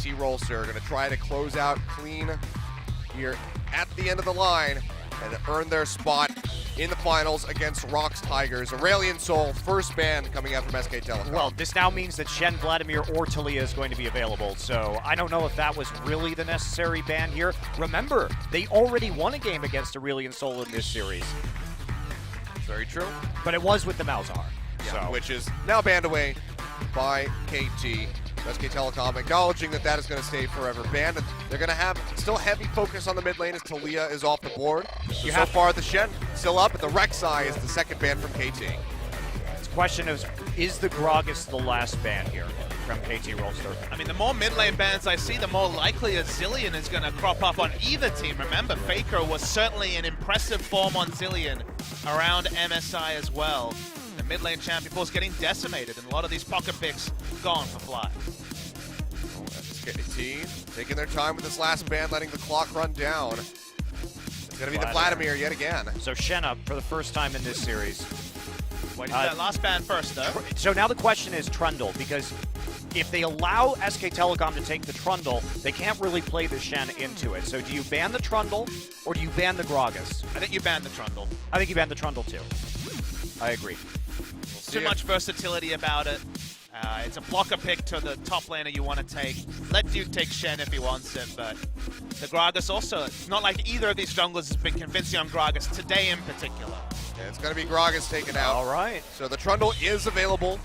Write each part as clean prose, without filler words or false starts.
KT Rolster are going to try to close out clean here at the end of the line and earn their spot in the finals against Rox Tigers. Aurelion Sol, first ban coming out from SKTelecom. Well, this now means that Shen, Vladimir, or Talia is going to be available, so I don't know if that was really the necessary ban here. Remember, they already won a game against Aurelion Sol in this series. Very true. But it was with the Malzahar. Yeah, So. which is now banned away by KT. SKTelecom acknowledging that that is going to stay forever banned. And they're going to have still heavy focus on the mid lane as Talia is off the board. So far, the Shen still up, but the Rek'Sai is the second ban from KT. The question is the Gragas the last ban here from KT Rolster? I mean, the more mid lane bans I see, the more likely a Zilean is going to crop up on either team. Remember, Faker was certainly in impressive form on Zilean around MSI as well. The mid lane champion pool is getting decimated, and a lot of these pocket picks gone for Fly. SKT taking their time with this last ban, letting the clock run down. It's going to be the Vladimir yet again. So Shen up for the first time in this series. Wait, do that last ban first, though. So now the question is Trundle, because if they allow SKTelecom to take the Trundle, they can't really play the Shen into it. So do you ban the Trundle, or do you ban the Gragas? I think you ban the Trundle. I think you ban the Trundle too. I agree. Too much versatility about it. It's a blocker pick to the top laner you want to take. Let Duke take Shen if he wants it, but the Gragas also, it's not like either of these junglers has been convincing on Gragas today in particular. Yeah, it's going to be Gragas taken out. All right. So the Trundle is available.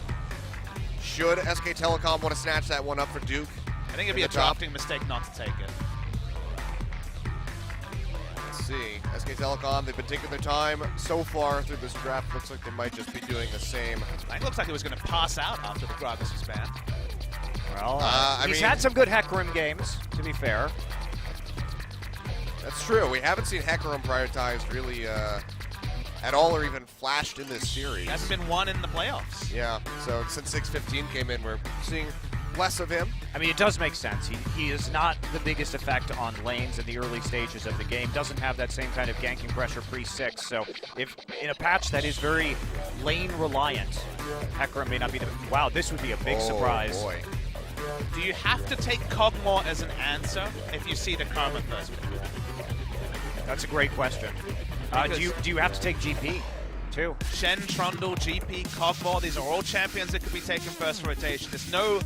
Should SKTelecom want to snatch that one up for Duke? I think it'd be a drafting mistake not to take it. Let's see. SKTelecom, they've been taking their time so far through this draft. Looks like they might just be doing the same. It looks like it was going to pass out after the Gragas was banned. Well, he's had some good Hecarim games, to be fair. That's true. We haven't seen Hecarim prioritized really at all or even flashed in this series. He hasn't been one in the playoffs. Yeah, so since 615 came in, we're seeing less of him. I mean, it does make sense. He is not the biggest effect on lanes in the early stages of the game. Doesn't have that same kind of ganking pressure pre-6. So if in a patch that is very lane reliant, Hecarim may not be the... Wow, this would be a big surprise. Boy. Do you have to take Kog'Maw as an answer if you see the Karma first pick? That's a great question. Do you have to take GP too? Shen, Trundle, GP, Kog'Maw, these are all champions that could be taken first rotation. There's no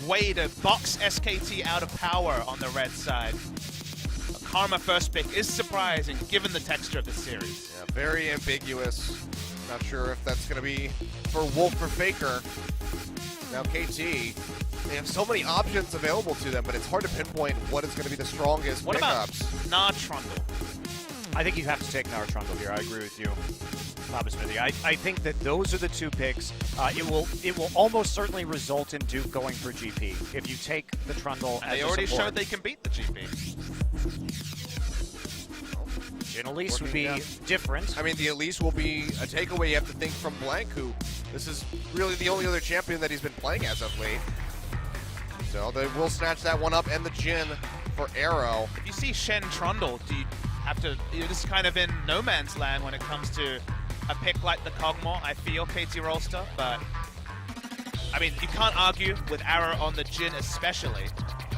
way to box SKT out of power on the red side. A Karma first pick is surprising given the texture of the series. Yeah, very ambiguous. Not sure if that's going to be for Wolf or Faker. Now KT, they have so many options available to them, but it's hard to pinpoint what is going to be the strongest What pickups. about Nah Trundle? I think you have to take Nar Trundle here. I agree with you, Papa Smithy. I think that those are the two picks. It will almost certainly result in Duke going for GP if you take the Trundle as They a already support. showed they can beat the GP. Jin Elise would be different. I mean, the Elise will be a takeaway you have to think from Blank, who this is really the only other champion that he's been playing as of late. So they will snatch that one up, and the Jin for Arrow. If you see Shen Trundle, do you have to, you're just kind of in no man's land when it comes to a pick like the Kog'Maw, I feel, KT Rolster, but I mean, you can't argue with Arrow on the Jin especially,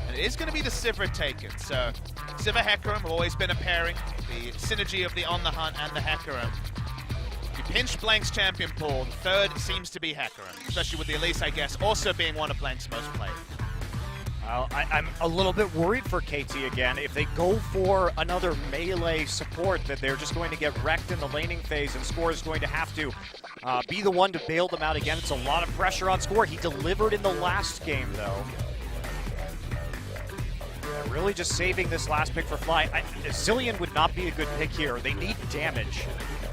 and it is going to be the Sivir taken, so Sivir Hecarim have always been a pairing, the synergy of the On the Hunt and the Hecarim. You pinch Blank's champion pool, the third seems to be Hecarim, especially with the Elise, I guess, also being one of Blank's most played. Well, I'm a little bit worried for KT again. If they go for another melee support, that they're just going to get wrecked in the laning phase, and Score is going to have to be the one to bail them out again. It's a lot of pressure on Score. He delivered in the last game, though. They're really just saving this last pick for Fly. Zilean would not be a good pick here. They need damage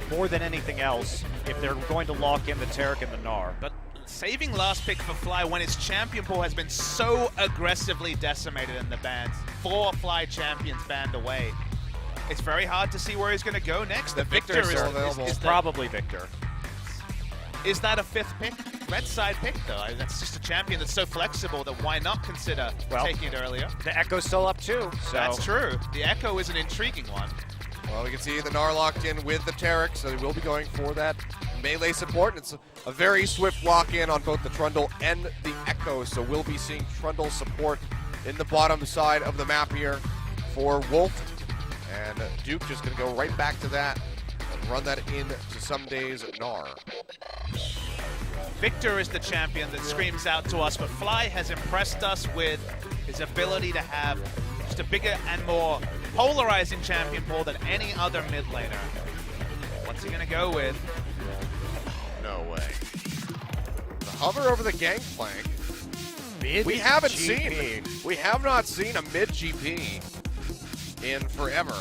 more than anything else if they're going to lock in the Taric and the Gnar. But saving last pick for Fly when his champion pool has been so aggressively decimated in the bans. 4 Fly champions banned away. It's very hard to see where he's going to go next. The Victor is probably Victor. Is that a 5th pick? Red side pick, though. I mean, that's just a champion that's so flexible that why not consider taking it earlier? The Echo's still up too. So. That's true. The Echo is an intriguing one. Well, we can see the Gnar locked in with the Taric, so they will be going for that melee support. It's a very swift lock-in on both the Trundle and the Echo, so we'll be seeing Trundle support in the bottom side of the map here for Wolf. And Duke just going to go right back to that and run that into some days Gnar. Victor is the champion that screams out to us, but Fly has impressed us with his ability to have just a bigger and more polarizing champion pool than any other mid laner. What's he gonna go with? No way. The hover over the gangplank. We have not seen a mid GP in forever.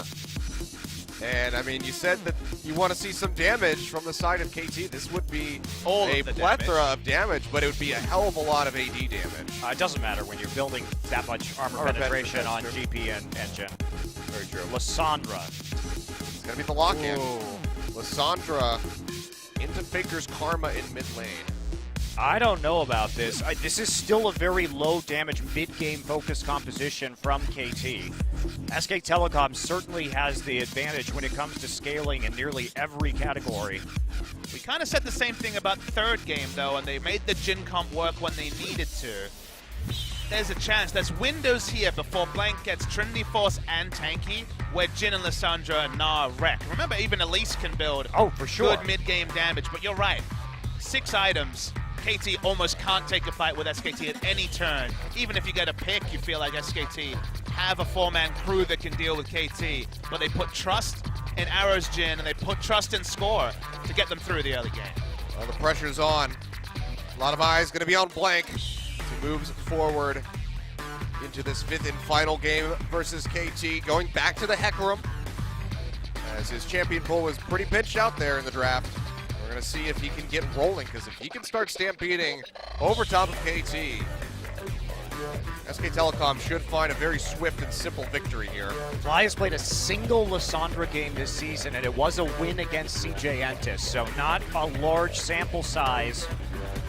And I mean, you said that you want to see some damage from the side of KT. This would be a plethora of damage, but it would be a hell of a lot of AD damage. It doesn't matter when you're building that much armor penetration on GP and engine. Very true. Lissandra. It's going to be the lock-in. Lissandra into Faker's Karma in mid lane. I don't know about this. This is still a very low damage mid-game focused composition from KT. SKTelecom certainly has the advantage when it comes to scaling in nearly every category. We kind of said the same thing about the third game, though, and they made the Jhin comp work when they needed to. There's a chance. There's windows here before Blank gets Trinity Force and Tanky, where Jhin and Lissandra and Gnar wreck. Remember, even Elise can build for sure. Good mid-game damage, but you're right. 6 items. KT almost can't take a fight with SKT at any turn. Even if you get a pick, you feel like SKT have a 4-man crew that can deal with KT, but they put trust in Arrow's Jhin and they put trust in Score to get them through the early game. Well, the pressure's on. A lot of eyes going to be on Blank as he moves forward into this 5th and final game versus KT, going back to the Hecarim as his champion pool was pretty pinched out there in the draft. We're going to see if he can get rolling, because if he can start stampeding over top of KT, SKTelecom should find a very swift and simple victory here. Fly has played a single Lissandra game this season, and it was a win against CJ Entis, so not a large sample size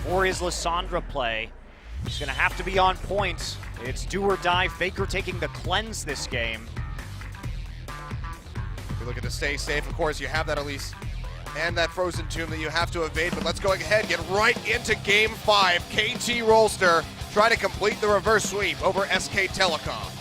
for his Lissandra play. He's going to have to be on point. It's do or die. Faker taking the cleanse this game. If you're looking to stay safe, of course, you have that Elise and that Frozen Tomb that you have to evade, but let's go ahead, get right into Game 5. KT Rolster try to complete the reverse sweep over SKTelecom.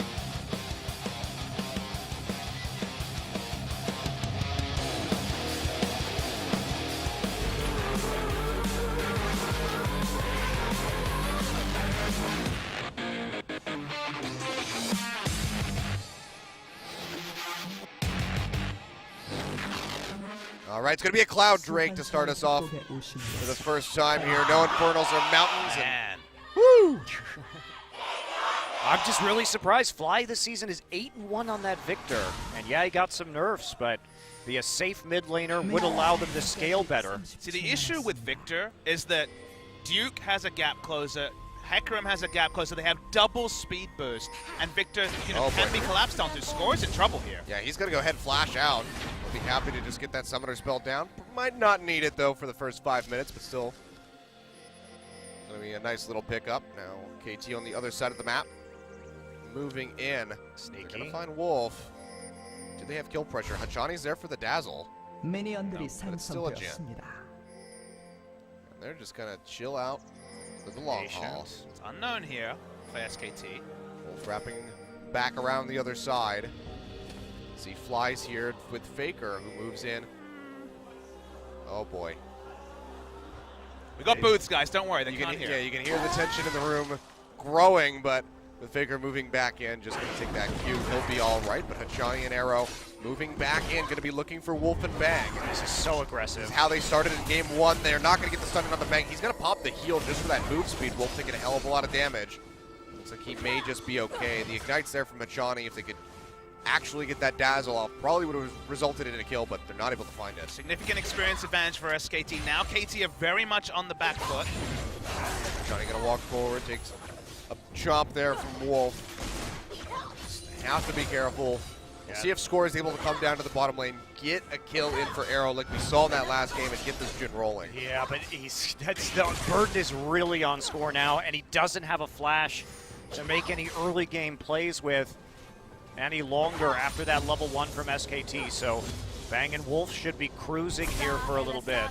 All right, it's going to be a Cloud Drake to start us off for the first time here. No Infernals or Mountains. Man. Woo! I'm just really surprised. Fly this season is 8-1 on that Victor. And yeah, he got some nerfs, but be a safe mid laner would allow them to scale better. See, the issue with Victor is that Duke has a gap closer, Hecarim has a gap closer, they have double speed boost, and Victor can be collapsed onto. Score's in trouble here. Yeah, he's going to go ahead and flash out. I'll be happy to just get that summoner spell down. Might not need it, though, for the first 5 minutes, but still. Going to be a nice little pickup. Now, KT on the other side of the map. Moving in. They're going to find Wolf. Do they have kill pressure? Hachani's there for the dazzle. But it's still a Jhin. And they're just going to chill out for the long haul. It's unknown here for SKT. Wolf wrapping back around the other side. See Flies here with Faker, who moves in. Oh boy. We got boots, guys. Don't worry. You can hear the tension in the room growing, but with Faker moving back in, just going to take that cue. He'll be all right, but Hachani and Arrow moving back in, going to be looking for Wolf and Bang. This is so aggressive. This is how they started in Game 1. They're not going to get the stun on the Bang. He's going to pop the heal just for that move speed. Wolf taking a hell of a lot of damage. Looks like he may just be okay. The Ignite's there from Hachani. If they could actually get that dazzle off, probably would have resulted in a kill, but they're not able to find it. Significant experience advantage for SKT. Now KT are very much on the back foot. Hachani going to walk forward, takes a chomp there from Wolf. Have to be careful. We'll see if Score is able to come down to the bottom lane, get a kill in for Arrow like we saw in that last game, and get this Jhin rolling. Yeah, but the burden is really on Score now, and he doesn't have a flash to make any early game plays with any longer after that level 1 from SKT. So Bang and Wolf should be cruising here for a little bit.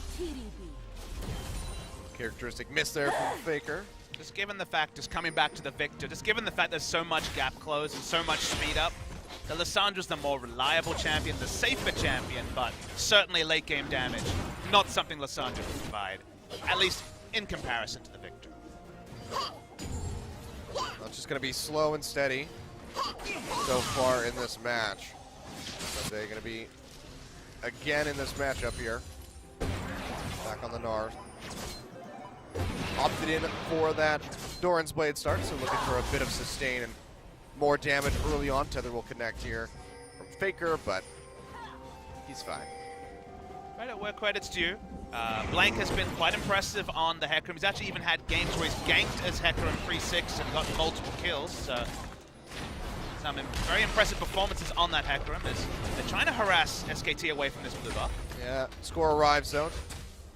Characteristic miss there from Faker. Just given the fact, just coming back to the Victor, just given the fact there's so much gap close and so much speed up, the Lissandra's the more reliable champion, the safer champion, but certainly late game damage, not something Lissandra can provide, at least in comparison to the Victor. It's just going to be slow and steady so far in this match. But they're going to be again in this matchup here. Back on the Gnar. Opted in for that Doran's Blade start, so looking for a bit of sustain and more damage early on. Tether will connect here from Faker, but he's fine. Credit where credit's due. Blank has been quite impressive on the Hecarim. He's actually even had games where he's ganked as Hecarim 3-6 and got multiple kills. So some very impressive performances on that Hecarim as they're trying to harass SKT away from this blue buff. Yeah, score arrives though.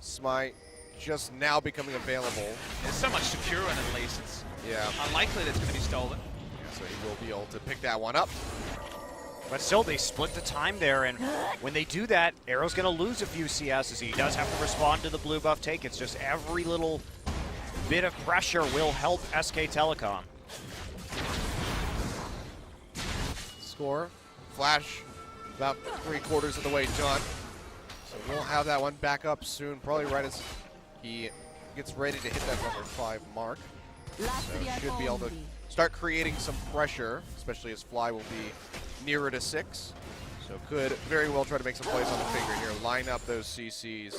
Smite just now becoming available. There's so much secure in it, at least. It's unlikely that it's going to be stolen. So he will be able to pick that one up. But still, they split the time there, and when they do that, Arrow's going to lose a few CS as he does have to respond to the blue buff take. It's just every little bit of pressure will help SKTelecom. Score, Flash, about 3/4 of the way done. So we'll have that one back up soon, probably right as he gets ready to hit that number 5 mark. So should be able to start creating some pressure, especially as Fly will be nearer to 6. So could very well try to make some plays on the finger here, line up those CCs,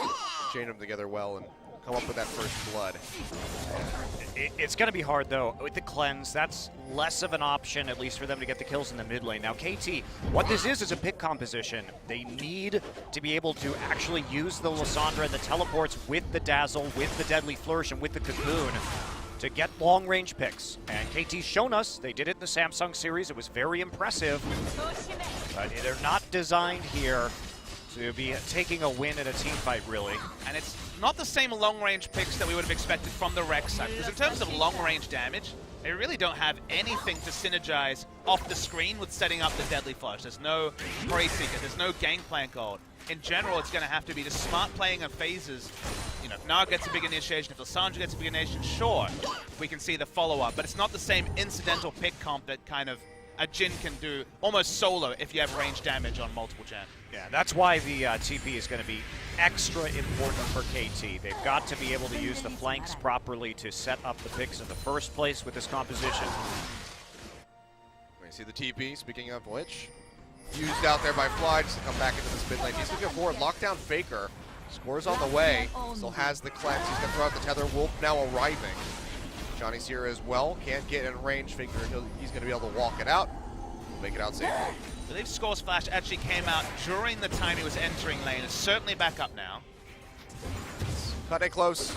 chain them together well, and come up with that first blood. It's going to be hard, though. With the cleanse, that's less of an option, at least for them to get the kills in the mid lane. Now, KT, what this is a pick composition. They need to be able to actually use the Lissandra and the teleports with the Dazzle, with the Deadly Flourish, and with the Cocoon to get long-range picks. And KT's shown us, they did it in the Samsung series. It was very impressive. But they're not designed here to be taking a win in a team fight, really. And it's not the same long-range picks that we would have expected from the Rex side, because in terms of long-range damage, they really don't have anything to synergize off the screen with setting up the Deadly Flush. There's no Prey Seeker, there's no Gangplank ult. In general, it's going to have to be just smart playing of phases. You know, if Gnar gets a big initiation, if Lissandra gets a big initiation, sure, we can see the follow-up. But it's not the same incidental pick comp that kind of a Jhin can do almost solo if you have range damage on multiple champions. Yeah, that's why the TP is going to be extra important for KT. They've got to be able to use the flanks properly to set up the picks in the first place with this composition. We see the TP, speaking of which, used out there by Fly just to come back into this mid lane. He's looking forward, lockdown Faker, scores on the way, still has the cleanse, he's going to throw out the Tether, Wolf now arriving. Johnny's here as well, can't get in range, Faker, he's going to be able to walk it out, make it out safely. I believe Score's flash actually came out during the time he was entering lane. It's certainly back up now. Cut it close.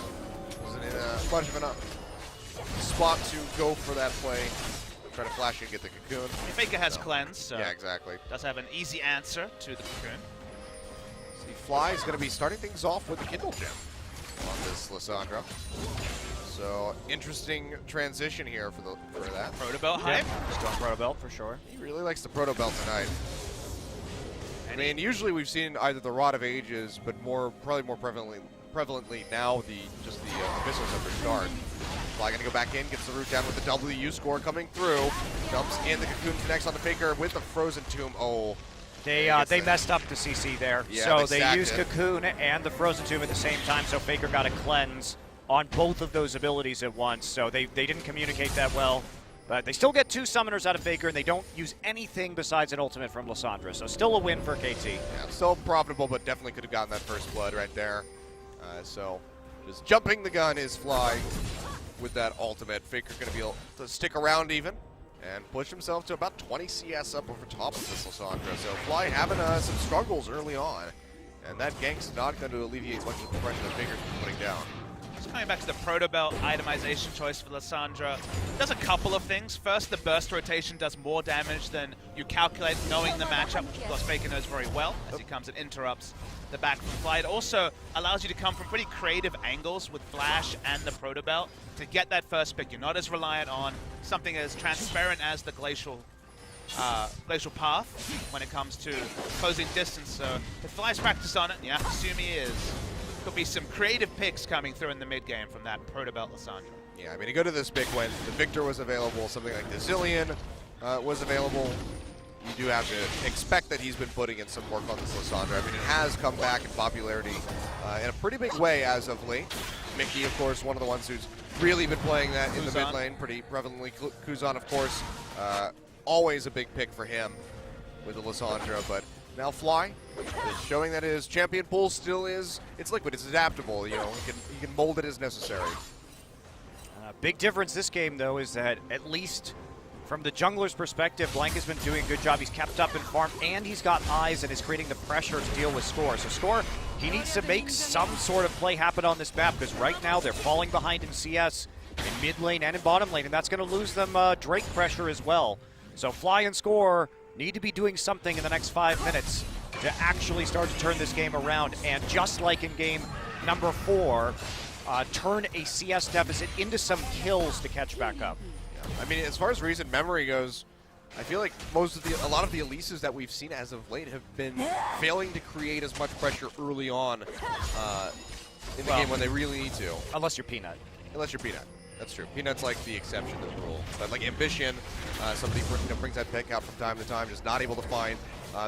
Wasn't in much of a spot to go for that play. Try to flash and get the Cocoon. Faker has cleanse, so yeah, exactly. Does have an easy answer to the Cocoon. See, Fly is going to be starting things off with the Kindle Gem on this Lissandra. So interesting transition here for that. Proto Belt hype. Still on Proto Belt for sure. He really likes the Proto Belt tonight. I mean, usually we've seen either the Rod of Ages, but probably more prevalently now the Abyssal Scepter start. Fly gonna go back in, gets the root down with the W score coming through. Jumps in, the Cocoon connects on the Faker with the Frozen Tomb. Oh. They messed up the CC there. Yeah, so they used Cocoon and the Frozen Tomb at the same time, so Faker got a cleanse on both of those abilities at once. So they didn't communicate that well. But they still get 2 summoners out of Faker, and they don't use anything besides an ultimate from Lissandra. So still a win for KT. Yeah, still profitable, but definitely could have gotten that first blood right there. So just jumping the gun is Fly with that ultimate. Faker going to be able to stick around even and push himself to about 20 CS up over top of this Lissandra. So Fly having some struggles early on, and that gank's not going to alleviate much of the pressure that Faker's been putting down. Just coming back to the Proto Belt itemization choice for Lissandra, does a couple of things. First, the burst rotation does more damage than you calculate knowing the matchup, which of course Faker knows very well as he comes and interrupts the back from Fly. It also allows you to come from pretty creative angles with Flash and the Proto Belt to get that first pick. You're not as reliant on something as transparent as the Glacial Path when it comes to closing distance. So if Fly's practiced on it, and you have to assume he is, could be some creative picks coming through in the mid game from that Proto Belt Lissandra. Yeah, I mean, to go to this pick when the Victor was available, something like the Zillion was available, you do have to expect that he's been putting in some work on this Lissandra. I mean, it has come back in popularity in a pretty big way as of late. Mickey, of course, one of the ones who's really been playing that in the mid lane pretty prevalently. Kuzan, of course, always a big pick for him with the Lissandra, but now Fly is showing that his champion pool still is, it's liquid, it's adaptable, you know, he can mold it as necessary. Big difference this game, though, is that at least from the jungler's perspective, Blank has been doing a good job. He's kept up in farm, and he's got eyes and is creating the pressure to deal with Score. So Score, he needs to make some sort of play happen on this map, because right now they're falling behind in CS, in mid lane and in bottom lane, and that's going to lose them Drake pressure as well. So Fly and Score need to be doing something in the next 5 minutes to actually start to turn this game around. And just like in game number 4, turn a CS deficit into some kills to catch back up. I mean, as far as recent memory goes, I feel like a lot of the Elises that we've seen as of late have been failing to create as much pressure early on in the game when they really need to. Unless you're Peanut. Unless you're Peanut. That's true. Peanut's like the exception to the rule. But like Ambition, somebody brings that pick out from time to time, just not able to find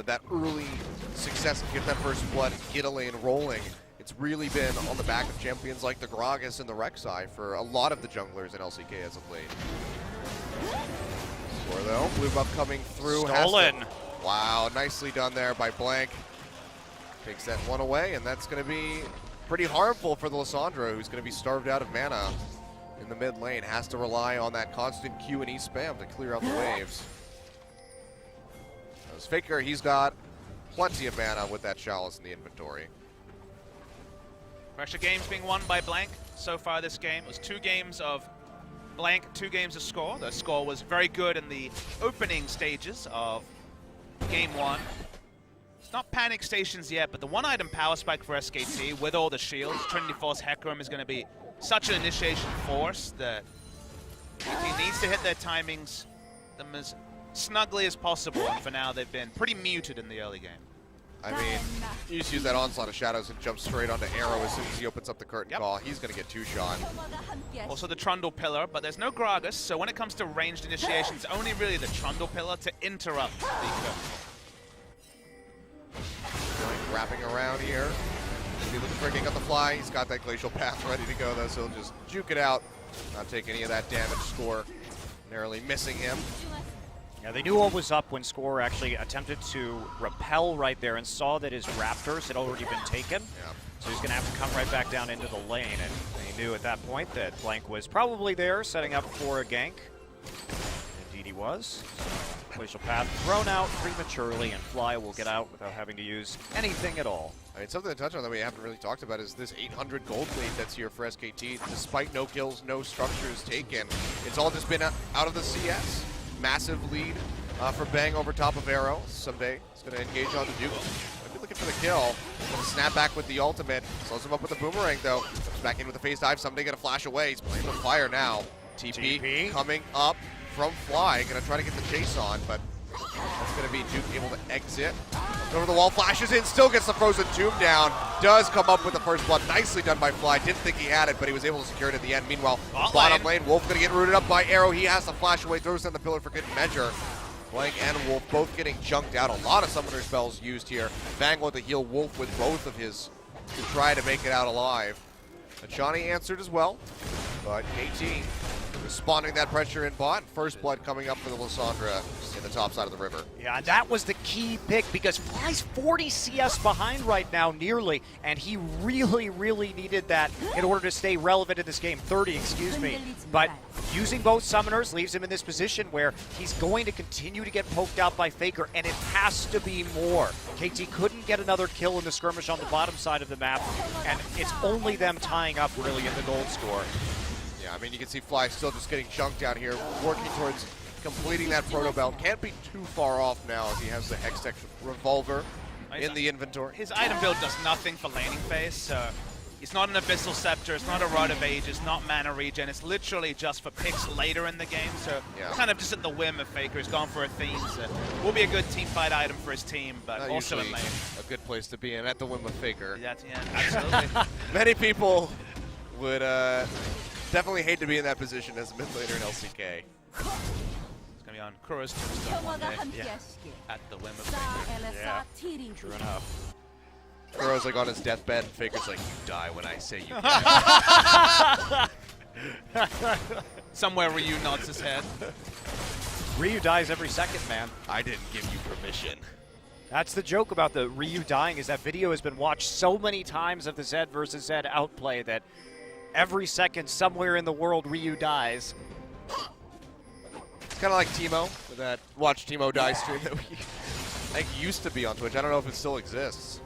that early success and get that first blood, get a lane rolling. It's really been on the back of champions like the Gragas and the Rek'Sai for a lot of the junglers in LCK as of late. Score though, blue buff coming through. Stolen. Wow, nicely done there by Blank. Takes that one away, and that's going to be pretty harmful for the Lissandra, who's going to be starved out of mana in the mid lane. Has to rely on that constant Q and E spam to clear out the waves. As Faker, he's got plenty of mana with that Chalice in the inventory. Pressure games being won by Blank so far this game. It was 2 games of Blank, 2 games of Score. The Score was very good in the opening stages of game 1. It's not panic stations yet, but the one-item power spike for SKT with all the shields, Trinity Force Hecarim is going to be such an initiation force that he needs to hit their timings them as snugly as possible, and for now they've been pretty muted in the early game. I mean, you just use that Onslaught of Shadows and jump straight onto Arrow as soon as he opens up the curtain call. He's going to get 2-shot. Also the Trundle Pillar, but there's no Gragas, so when it comes to ranged initiations, only really the Trundle Pillar to interrupt the curtain call. Wrapping around here. He's looking for a king on the fly. He's got that Glacial Path ready to go, though, so he'll just juke it out. Not take any of that damage. Score narrowly missing him. Yeah, they knew what was up when Score actually attempted to repel right there and saw that his Raptors had already been taken. Yeah. So he's going to have to come right back down into the lane, and he knew at that point that Blank was probably there setting up for a gank. Indeed he was. Glacial Path thrown out prematurely, and Fly will get out without having to use anything at all. I mean, something to touch on that we haven't really talked about is this 800 gold lead that's here for SKT. Despite no kills, no structures taken, it's all just been out of the CS. Massive lead for Bang over top of Arrow. Someday he's going to engage on the Duke. Might be looking for the kill. Gonna snap back with the ultimate. Slows him up with the boomerang though. Comes back in with the face dive. Someday gonna flash away. He's playing with fire now. TP coming up from Fly. Gonna try to get the chase on, but that's gonna be Duke able to exit. Over the wall, flashes in, still gets the Frozen Tomb down. Does come up with the first blood. Nicely done by Fly. Didn't think he had it, but he was able to secure it at the end. Meanwhile, bottom lane, Wolf gonna get rooted up by Arrow. He has to flash away, throws down the pillar for good measure. Blank and Wolf both getting junked out. A lot of summoner spells used here. Bang with to heal Wolf with both of his to try to make it out alive. Achani answered as well, but KT responding that pressure in bot. First blood coming up for the Lissandra in the top side of the river. Yeah, and that was the key pick because Fly's 40 CS behind right now, nearly, and he really, really needed that in order to stay relevant in this game. 30, excuse me. But using both summoners leaves him in this position where he's going to continue to get poked out by Faker, and it has to be more. KT couldn't get another kill in the skirmish on the bottom side of the map, and it's only them tying up really in the gold score. Yeah, I mean, you can see Fly still just getting chunked out here, working towards completing that proto belt. Can't be too far off now as he has the Hextech revolver in the inventory. His item build does nothing for laning phase, so it's not an Abyssal Scepter, it's not a Rod of Ages, not mana regen, it's literally just for picks later in the game, so kind of just at the whim of Faker. He's gone for Athenes. Will be a good team fight item for his team, but Not also in lane. A good place to be in, at the whim of Faker. Yeah, absolutely. Many people would definitely hate to be in that position as a mid laner in LCK. It's going to be on Kuro's tombstone one day. Yeah. At the whim of Faker. Yeah, true enough. Kuro's like on his deathbed, and Faker's like, "You die when I say you die." Somewhere Ryu nods his head. Ryu dies every second, man. I didn't give you permission. That's the joke about the Ryu dying, is that video has been watched so many times of the Zed versus Zed outplay that every second somewhere in the world Ryu dies. It's kind of like Teemo, with that Watch Teemo Die stream that we I think used to be on Twitch. I don't know if it still exists.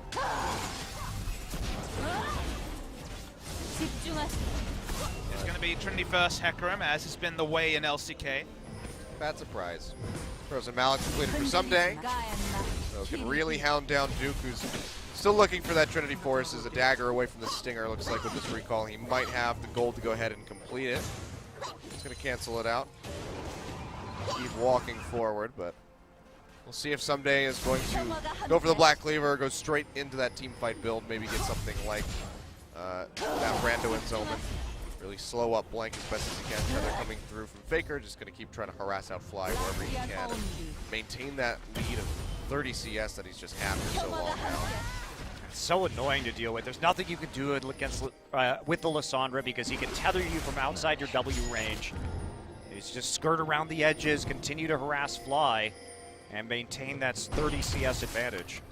It's going to be Trinity first Hecarim, as has been the way in LCK. Bad surprise. Frozen Malik completed for someday. So can really hound down Duke, who's still looking for that Trinity Force as a dagger away from the Stinger. Looks like with this recall, he might have the gold to go ahead and complete it. He's going to cancel it out. Keep walking forward, but we'll see if someday is going to go for the Black Cleaver, go straight into that team fight build, maybe get something like that Randuin's Omen. Really slow up Blank as best as he can. Tether coming through from Faker, just going to keep trying to harass out Fly wherever he can. Maintain that lead of 30 CS that he's just had for so long now. It's so annoying to deal with. There's nothing you can do against with the Lissandra because he can tether you from outside your W range. He's just skirt around the edges, continue to harass Fly, and maintain that 30 CS advantage.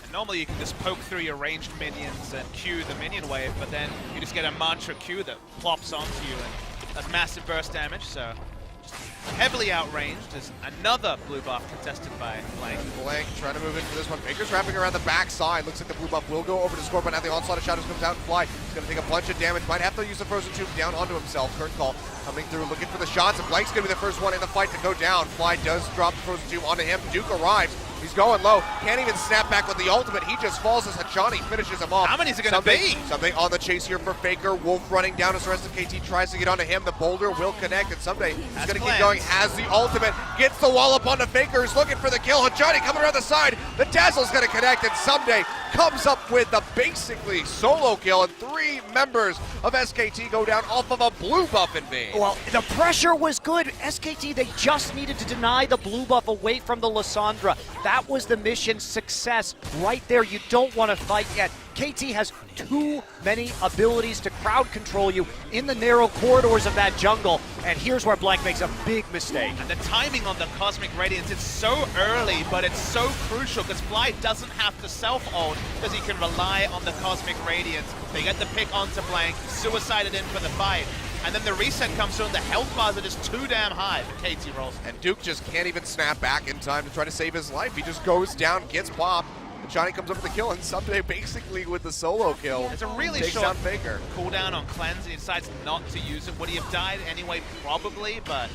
And normally you can just poke through your ranged minions and Q the minion wave, but then you just get a mantra Q that plops onto you, and that's massive burst damage, so just heavily outranged. There's another blue buff contested by Blank. Blank trying to move in for this one. Faker's wrapping around the backside. Looks like the blue buff will go over to score, but now the onslaught of shadows comes out and Fly. He's going to take a bunch of damage. Might have to use the frozen tube down onto himself. Current call coming through, looking for the shots, and Blank's going to be the first one in the fight to go down. Fly does drop the frozen tube onto him. Duke arrives. He's going low. Can't even snap back with the ultimate. He just falls as Hachani finishes him off. How many is it going to be? Something on the chase here for Faker. Wolf running down as the rest of KT tries to get onto him. The boulder will connect, and someday he's going to keep going. Has the ultimate. Gets the wall up onto Faker. He's looking for the kill. Hachani coming around the side. The Dazzle's going to connect, and someday comes up with a basically solo kill, and 3 members of SKT go down off of a blue buff in vain. Well, the pressure was good. SKT, they just needed to deny the blue buff away from the Lissandra. That was the mission success right there. You don't want to fight yet. KT has too many abilities to crowd control you in the narrow corridors of that jungle, and here's where Blank makes a big mistake. And the timing on the Cosmic Radiance, it's so early, but it's so crucial because Fly doesn't have to self-ult because he can rely on the Cosmic Radiance. They get the pick onto Blank, suicided in for the fight, and then the reset comes through and the health bars are just too damn high for KT Rolster. And Duke just can't even snap back in time to try to save his life. He just goes down, gets popped. Johnny comes up with the kill, and someday basically with the solo kill, it's a really takes short down Faker. cooldown on cleanse, and he decides not to use it. Would he have died anyway? Probably, but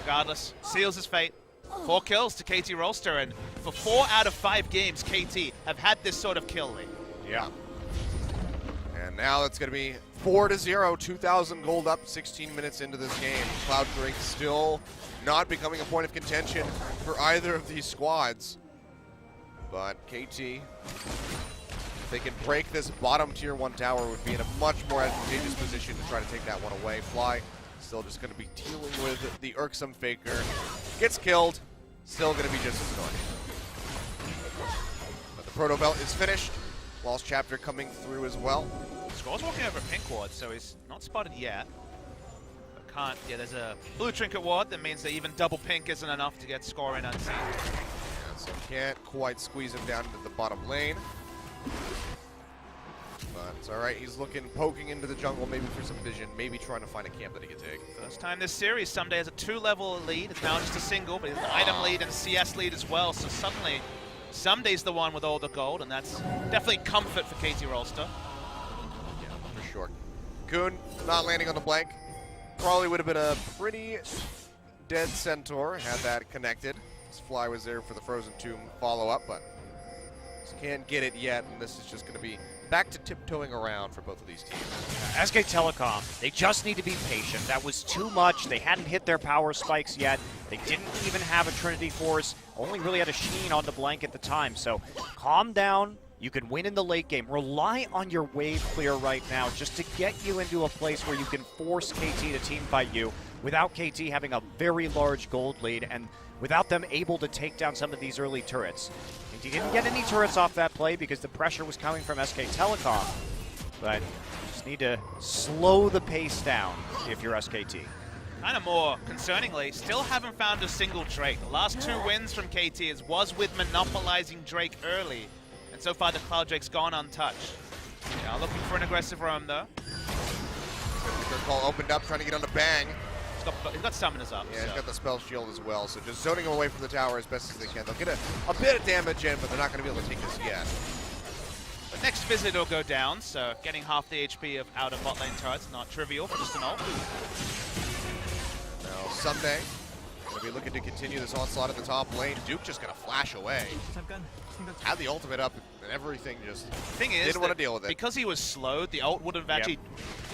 regardless, seals his fate. 4 kills to KT Rolster, and for 4 out of 5 games, KT have had this sort of kill lead. Yeah. And now it's going to be 4-0, 2,000 gold up, 16 minutes into this game. Cloud Drake still not becoming a point of contention for either of these squads. But KT, if they can break this bottom tier 1 tower, would be in a much more advantageous position to try to take that one away. Fly still just going to be dealing with the irksome Faker. Gets killed, still going to be just as annoying. But the Proto Belt is finished. Lost Chapter coming through as well. Score's walking over Pink Ward, so he's not spotted yet. But can't, yeah, there's a blue trinket ward that means that even double pink isn't enough to get Score in unseen. So can't quite squeeze him down into the bottom lane. But it's all right. He's looking, poking into the jungle, maybe for some vision, maybe trying to find a camp that he can take. First time this series, Someday has a 2-level lead. It's now just a single, but it's an item lead and CS lead as well. So suddenly, Someday's the one with all the gold, and that's definitely comfort for KT Rolster. Yeah, for sure. Goon not landing on the Blank. Probably would have been a pretty dead Centaur had that connected. Fly was there for the Frozen Tomb follow-up, but just can't get it yet, and this is just going to be back to tiptoeing around for both of these teams. SKTelecom, they just need to be patient. That was too much. They hadn't hit their power spikes yet. They didn't even have a Trinity Force, only really had a Sheen on the Blank at the time. So calm down, You can win in the late game. Rely on your wave clear right now just to get you into a place where you can force KT to team fight you without KT having a very large gold lead and without them able to take down some of these early turrets. And you didn't get any turrets off that play because the pressure was coming from SKTelecom. But you just need to slow the pace down if you're SKT. Kind of more concerningly, still haven't found a single Drake. The last 2 wins from KT was with monopolizing Drake early. And so far the Cloud Drake's gone untouched. Yeah, looking for an aggressive roam though. Good call opened up, trying to get on the Bang. He's got summoners up. Yeah, so. he's got the spell shield as well, so just zoning him away from the tower as best as they can. They'll get a bit of damage in, but they're not going to be able to take this yet. The next visit will go down, so getting half the HP of outer bot lane turrets, not trivial for just an ult. Now, someday, we'll be looking to continue this onslaught at the top lane. Duke just going to flash away. Had the ultimate up and everything, just thing is didn't want to deal with it. Because he was slowed, the ult would have actually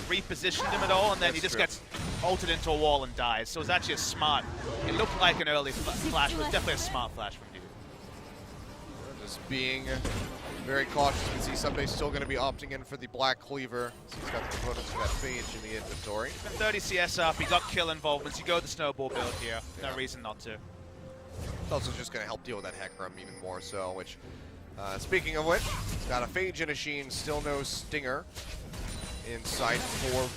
repositioned him at all, and then he just gets ulted into a wall and dies. So it was actually a smart, it looked like an early flash, but it was definitely a smart flash from Duke. Just being very cautious. You can see Someday still going to be opting in for the Black Cleaver. So he's got the components for that phage in the inventory. He's been 30 CS up, he got kill involvements, you go the snowball build here. No reason not to. It's also just going to help deal with that Hecarim even more so, which, speaking of which, he's got a Phage and a Sheen, still no Stinger in sight for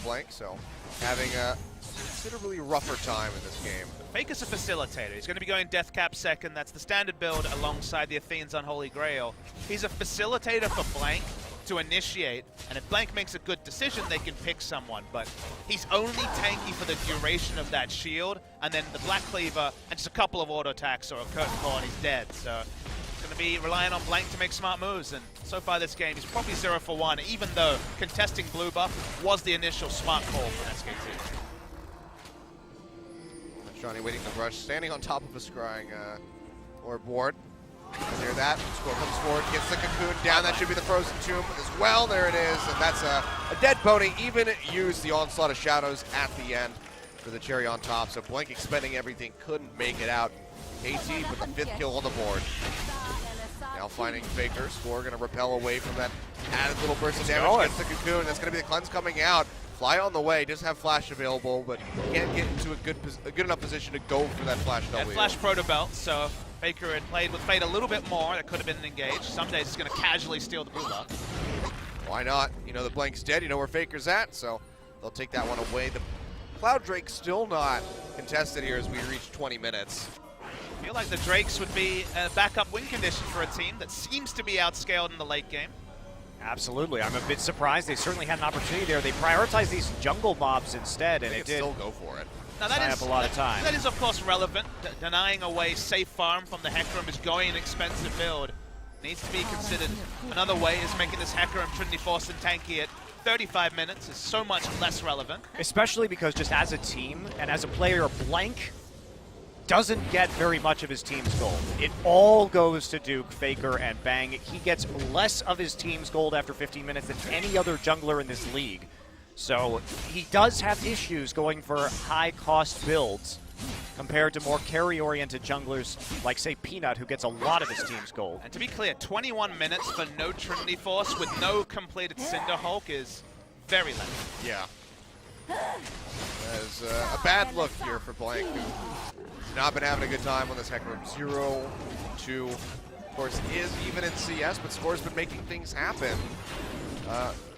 Blank, so having a considerably rougher time in this game. Faker's a facilitator. He's going to be going Death Cap second. That's the standard build alongside the Athene's Unholy Grail. He's a facilitator for Blank to initiate, and if Blank makes a good decision, they can pick someone, but he's only tanky for the duration of that shield, and then the Black Cleaver, and just a couple of auto attacks or a Curtain Call, and he's dead. So he's going to be relying on Blank to make smart moves, and so far this game, he's probably 0 for 1, even though contesting blue buff was the initial smart call from SKT. Johnny waiting to rush, standing on top of a scrying or board. Clear that. Score comes forward, gets the cocoon down. That should be the frozen tomb as well. There it is, and that's a dead pony. Even used the onslaught of shadows at the end for the cherry on top. So Blank expending everything, couldn't make it out. KT with the 5th kill on the board. Now finding Faker. Score going to repel away from that added little burst of damage. Gets the cocoon. That's going to be the cleanse coming out. Fly on the way, does have flash available, but can't get into a good enough position to go for that flash W. And flash proto belt, so if Faker had played with Fate a little bit more, that could have been engaged. Some days he's going to casually steal the blue buff. Why not? You know the Blank's dead, you know where Faker's at, so they'll take that one away. The Cloud Drake's still not contested here as we reach 20 minutes. I feel like the Drakes would be a backup win condition for a team that seems to be outscaled in the late game. Absolutely. I'm a bit surprised. They certainly had an opportunity there. They prioritized these jungle mobs instead, and They it could did still go for it. Now tie up a lot of time. That is, of course, relevant. Denying away safe farm from the Hecarim is going an expensive build. Needs to be considered. Another way is making this Hecarim Trinity Force and tanky at 35 minutes is so much less relevant. Especially because just as a team and as a player, Blank doesn't get very much of his team's gold. It all goes to Duke, Faker, and Bang. He gets less of his team's gold after 15 minutes than any other jungler in this league. So he does have issues going for high-cost builds compared to more carry-oriented junglers like, say, Peanut, who gets a lot of his team's gold. And to be clear, 21 minutes for no Trinity Force with no completed Cinder Hulk is very limited. Yeah. That is a bad look here for Blank, who's not been having a good time on this Hecarim. 0-2, of course, is even in CS, but Score's been making things happen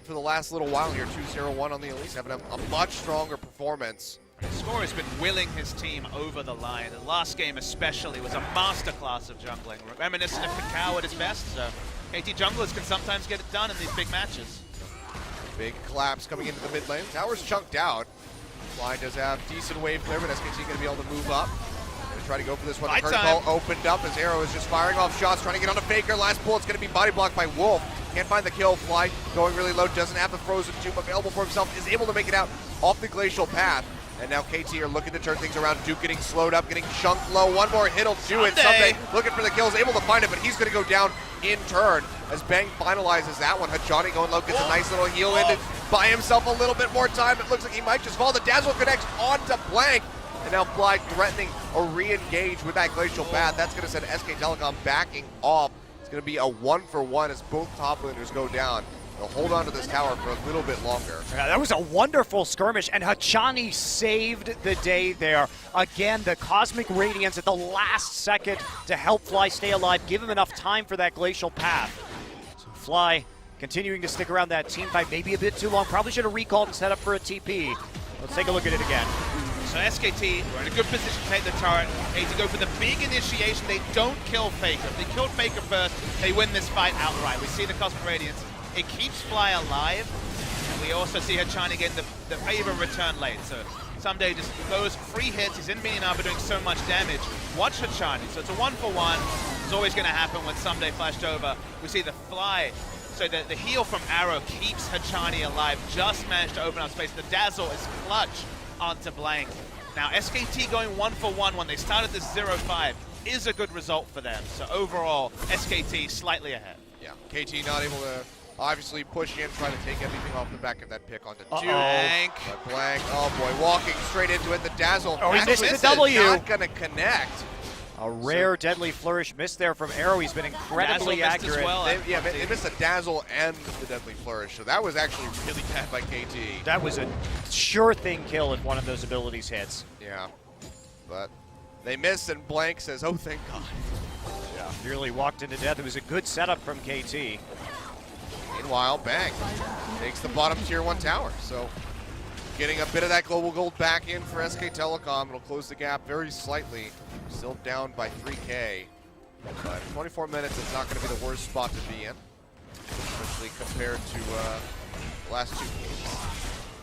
for the last little while here. 2-0-1 on the Elise, having a much stronger performance. Score has been willing his team over the line. The last game especially was a masterclass of jungling, reminiscent of Kakao at his best. So KT junglers can sometimes get it done in these big matches. Big collapse coming into the mid lane. Tower's chunked out. Fly does have decent wave clear, but SKT going to be able to move up. Going to try to go for this one. The curtain call opened up as Arrow is just firing off shots, trying to get on a Faker. Last pull, it's going to be body blocked by Wolf. Can't find the kill. Fly going really low, doesn't have the frozen tomb available for himself, is able to make it out off the glacial path. And now KT are looking to turn things around. Duke getting slowed up, getting chunked low. One more hit'll do it. Someday looking for the kills, able to find it, but he's going to go down in turn as Bang finalizes that one. Hajani going low, gets a nice little heal in to buy himself a little bit more time. It looks like he might just fall. The Dazzle connects onto Blank. And now Fly threatening a re-engage with that glacial path. That's going to send SKTelecom backing off. It's going to be a 1-for-1 as both top laners go down. They'll hold on to this tower for a little bit longer. Yeah, that was a wonderful skirmish, and Hachani saved the day there. Again, the Cosmic Radiance at the last second to help Fly stay alive, give him enough time for that Glacial Path. So Fly continuing to stick around that team fight, maybe a bit too long. Probably should have recalled and set up for a TP. Let's take a look at it again. So SKT were in a good position to take the turret. They to go for the big initiation. They don't kill Faker. If they killed Faker first, they win this fight outright. We see the Cosmic Radiance. It keeps Fly alive. And we also see Hachani getting the favor return late. So someday just those free hits. He's in minion armor doing so much damage. Watch Hachani. So it's a 1-for-1. It's always going to happen when someday flashed over. We see the Fly. So the heal from Arrow keeps Hachani alive. Just managed to open up space. The Dazzle is clutch onto Blank. Now SKT going 1-for-1 when they started this 0-5 is a good result for them. So overall, SKT slightly ahead. Yeah, KT not able to obviously push in, try to take everything off the back of that pick onto Duke. Blank. But Blank, oh boy, walking straight into it. The Dazzle Oh, he missed the actually W. not going to connect. A rare deadly flourish miss there from Arrow. He's been incredibly Dazzle missed as accurate. well. They missed the Dazzle and the Deadly Flourish, so that was actually really bad by KT. That was a sure thing kill if one of those abilities hits. Yeah, but they missed, and Blank says, oh, thank God. Yeah, nearly walked into death. It was a good setup from KT. Meanwhile, Bang takes the bottom tier 1 tower, so getting a bit of that global gold back in for SKTelecom. It'll close the gap very slightly. Still down by 3K, but 24 minutes is not going to be the worst spot to be in, especially compared to the last 2 games.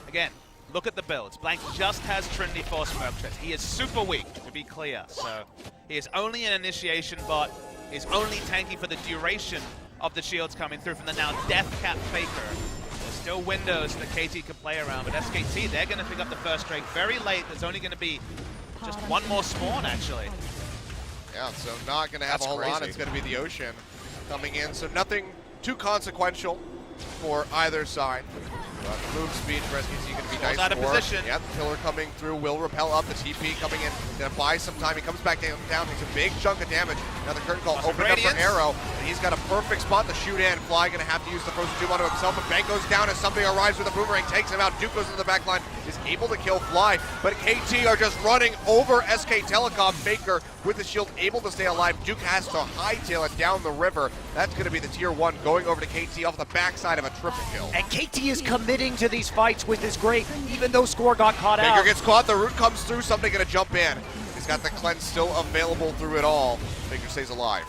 Again, look at the builds. Blank just has Trinity Force Smoke Treads. He is super weak, to be clear. So he is only an initiation bot. He's only tanky for the duration of the shields coming through from the now death-capped Faker. There's still windows that KT can play around, but SKT, they're going to pick up the first drake very late. There's only going to be just one more spawn, actually. Yeah, so not going to have That's a whole lot. crazy. It's going to be the Ocean coming in, so nothing too consequential for either side. But the move speed for SKT going to be nice. Out of position. Yeah, the pillar coming through will repel up. The TP coming in, going to buy some time. He comes back down, takes a big chunk of damage. Now the curtain call opened up for Arrow, and he's got a perfect spot to shoot in. Fly going to have to use the frozen tube onto himself, but Bang goes down as somebody arrives with a boomerang, takes him out. Duke goes into the back line, is able to kill Fly, but KT are just running over SKTelecom. Faker with the shield able to stay alive. Duke has to hightail it down the river. That's going to be the tier 1 going over to KT off the backside of a triple kill. And KT is committing to these fights with his great, even though Score got caught Faker out. gets caught, the root comes through, somebody going to jump in. He's got the cleanse still available through it all. Faker stays alive.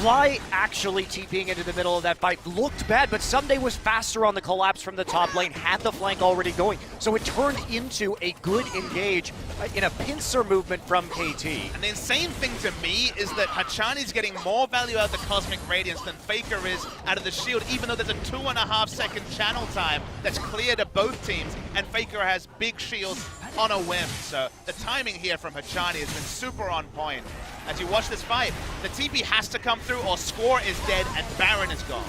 Fly actually TPing into the middle of that fight looked bad, but Someday was faster on the collapse from the top lane, had the flank already going. So it turned into a good engage in a pincer movement from KT. And the insane thing to me is that Hachani's getting more value out of the Cosmic Radiance than Faker is out of the shield, even though there's a 2.5 second channel time that's clear to both teams, and Faker has big shields on a whim. So the timing here from Hachani has been super on point. As you watch this fight, the TP has to come through or Score is dead and Baron is gone.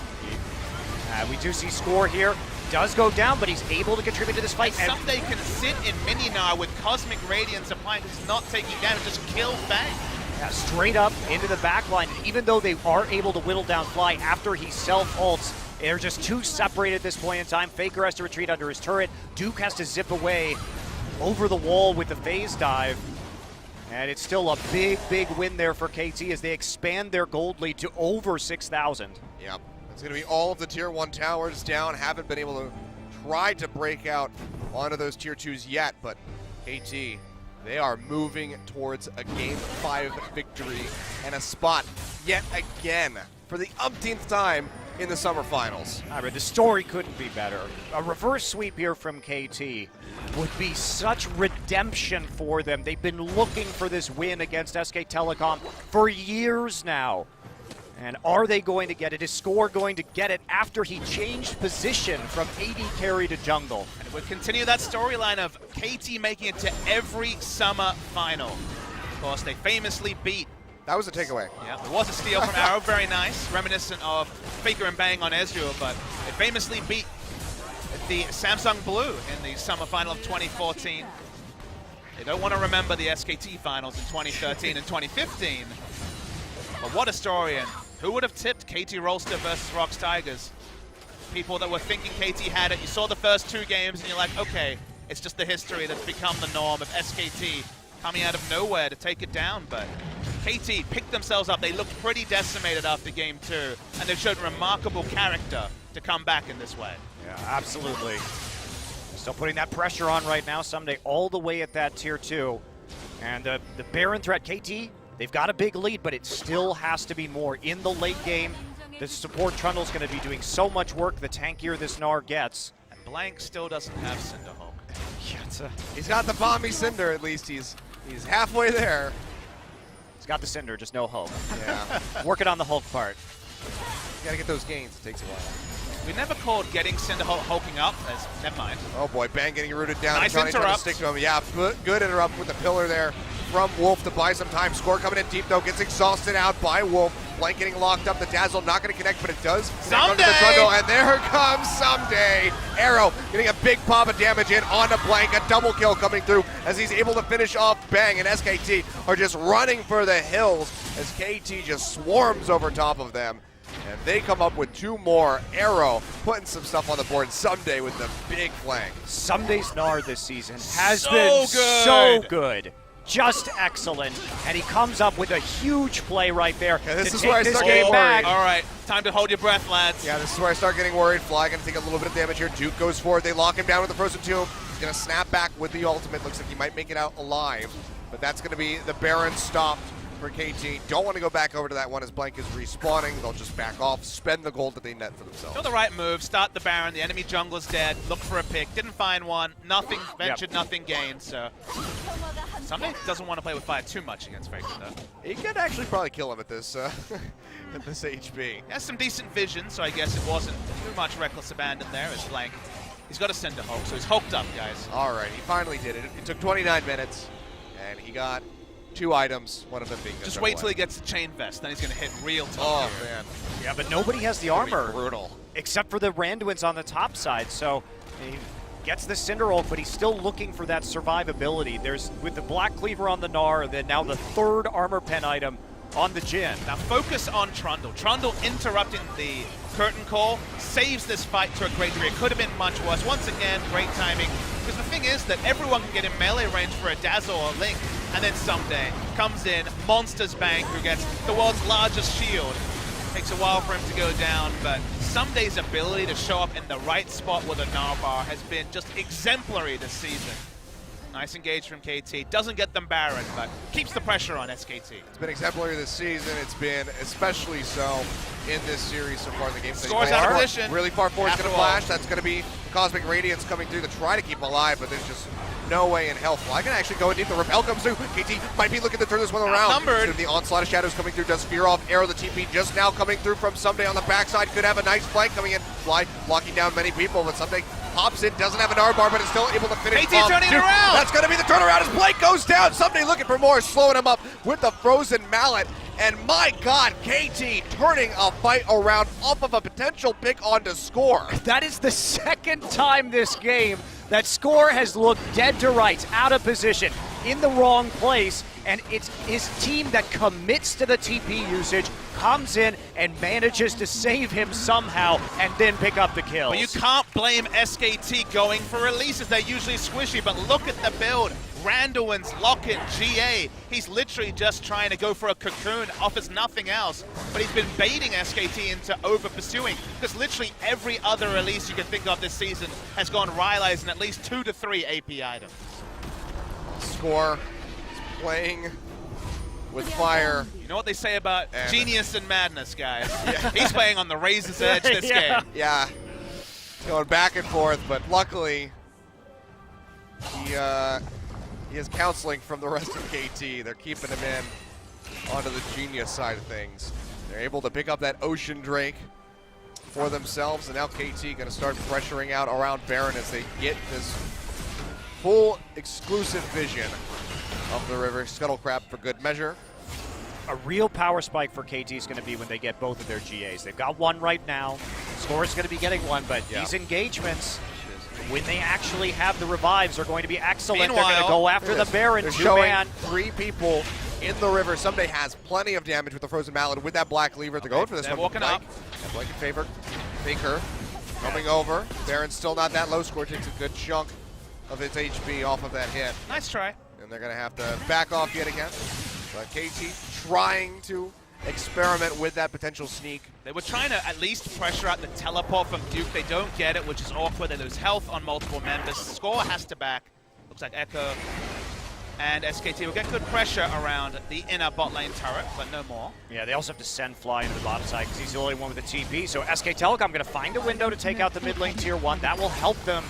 We do see Score here. Does go down, but he's able to contribute to this fight. And Someday can sit in Mininar with Cosmic Radiance applying, he's not taking damage, just kills Bang. Yeah, straight up into the backline. Even though they are able to whittle down Fly after he self-ults, they're just too separated at this point in time. Faker has to retreat under his turret. Duke has to zip away over the wall with the phase dive. And it's still a big, big win there for KT as they expand their gold lead to over 6,000. Yep, it's going to be all of the tier 1 towers down. Haven't been able to try to break out onto those tier 2s yet, but KT, they are moving towards a game 5 victory and a spot yet again for the umpteenth time in the summer finals. I mean, the story couldn't be better. A reverse sweep here from KT would be such redemption for them. They've been looking for this win against SKTelecom for years now. And are they going to get it? Is Score going to get it after he changed position from AD carry to jungle? And it would continue that storyline of KT making it to every summer final. Of course, they famously beat. That was a takeaway. Yeah, it was a steal from Arrow, very nice, reminiscent of Faker and Bang on Ezreal, but they famously beat the Samsung Blue in the summer final of 2014. They don't want to remember the SKT finals in 2013 and 2015. But what a story, and Who would have tipped KT Rolster versus Rocks Tigers? People that were thinking KT had it. You saw the first 2 games and you're like, okay, it's just the history that's become the norm of SKT coming out of nowhere to take it down. But KT picked themselves up. They looked pretty decimated after game 2, and they showed remarkable character to come back in this way. Yeah, absolutely. Still putting that pressure on right now. Someday all the way at that tier 2. And the Baron threat, KT, they've got a big lead, but it still has to be more in the late game. The support Trundle's going to be doing so much work the tankier this Gnar gets. And Blank still doesn't have Cinderhawk. Yeah, He's got the Bomby Cinder, at least. He's halfway there. he's got the Cinder, just no Hulk. Yeah. Working on the Hulk part. You gotta get those gains. It takes a while. We never called getting Cinderhawk hulking up as, never mind. Oh boy, Bang getting rooted down. Nice Johnny trying to interrupt. stick to him. Yeah, good interrupt with the pillar there from Wolf to buy some time. Score coming in deep though, gets exhausted out by Wolf. Blank getting locked up. The Dazzle not going to connect, but it does. Someday! The Trundle, and there comes Someday. Arrow getting a big pop of damage in onto Blank. A double kill coming through as he's able to finish off Bang, and SKT are just running for the hills as KT just swarms over top of them. And they come up with 2 more. Arrow putting some stuff on the board. Someday with the big flank. Sunday's Gnar this season has So been good. so good. Just excellent. And he comes up with a huge play right there Yeah, this to is take where I this start game getting back. worried. All right, time to hold your breath, lads. Yeah, this is where I start getting worried. Fly gonna take a little bit of damage here. Duke goes forward. They lock him down with the Frozen Tomb. He's gonna snap back with the ultimate. Looks like he might make it out alive. But that's gonna be the Baron stopped for KT. Don't want to go back over to that one as Blank is respawning. They'll just back off, spend the gold that they net for themselves. Do the right move, start the Baron, the enemy jungler's dead, look for a pick, didn't find one, nothing ventured, nothing gained, so. Someday doesn't want to play with fire too much against Faker though. He could actually probably kill him at this at this HP. He has some decent vision, so I guess it wasn't too much reckless abandon there as Blank. He's got a Cinder Hulk, so he's hulked up, guys. All right, he finally did it. It took 29 minutes, and he got 2 items, one of them being Just wait till he gets the chain vest, then he's going to hit real tough. Oh, here. man. Yeah, but nobody has the armor Brutal. except for the Randuin's on the top side. So he gets the Cinder Ult, but he's still looking for that survivability. There's with the Black Cleaver on the Gnar, and then now the 3rd armor pen item on the Jhin. Now focus on Trundle. Trundle interrupting the curtain call saves this fight to a great degree. It could have been much worse. Once again, great timing. Because the thing is that everyone can get in melee range for a Dazzle or Link, and then Someday comes in, monsters Bang, who gets the world's largest shield. Takes a while for him to go down, but Someday's ability to show up in the right spot with a Gnar bar has been just exemplary this season. Nice engage from KT. Doesn't get them Baron, but keeps the pressure on SKT. It's been exemplary this season. It's been especially so in this series so far in the game. Scores out of position. Really far forward. It's going to After all. flash. That's going to be the Cosmic Radiance coming through to try to keep him alive, but there's just no way in hell. Fly can actually go in deep. The Repel comes through. KT might be looking to turn this one around. Outnumbered. The Onslaught of Shadows coming through does fear off. Arrow the TP just now coming through from Someday on the backside. Could have a nice flank coming in. Fly blocking down many people, but Someday pops in, doesn't have an R bar, but is still able to finish. KT turning it around. That's going to be the turnaround as Blake goes down. Someday looking for more, slowing him up with the Frozen Mallet. And my God, KT turning a fight around off of a potential pick onto Score. That is the 2nd time this game that Score has looked dead to rights, out of position, in the wrong place, and it's his team that commits to the TP usage, comes in and manages to save him somehow and then pick up the kills. But you can't blame SKT going for releases. They're usually squishy, but look at the build. Randuin's Locket, GA. He's literally just trying to go for a cocoon, offers nothing else. But he's been baiting SKT into over-pursuing, because literally every other release you can think of this season has gone Rylai's in at least 2 to 3 AP items. Score is playing with fire. You know what they say about And- genius and madness, guys? He's playing on the razor's edge this Yeah. game. Yeah, going back and forth, but luckily he has counseling from the rest of KT. They're keeping him in onto the genius side of things. They're able to pick up that Ocean Drake for themselves, and now KT going to start pressuring out around Baron as they get this full exclusive vision of the river. Scuttlecrab for good measure. A real power spike for KT is going to be when they get both of their GAs. They've got one right now. Score is going to be getting one, but these engagements, when they actually have the revives, are going to be excellent. They're going to Meanwhile, go after the Baron, They're 2 showing man. 3 people in the river. Someday has plenty of damage with the Frozen Mallet with that Black Lever. They're going for this they're one. walking up. And Blake in favor. Faker coming over. Baron's still not that low score. Takes a good chunk of its HP off of that hit. Nice try. And they're going to have to back off yet again. But KT trying to experiment with that potential sneak. They were trying to at least pressure out the teleport from Duke. They don't get it, which is awkward. They lose health on multiple members. Score has to back. Looks like Echo and SKT will get good pressure around the inner bot lane turret, but no more. Yeah, they also have to send Fly into the bottom side because he's the only one with a TP. So SKTelecom going to find a window to take out the mid lane tier 1. That will help them.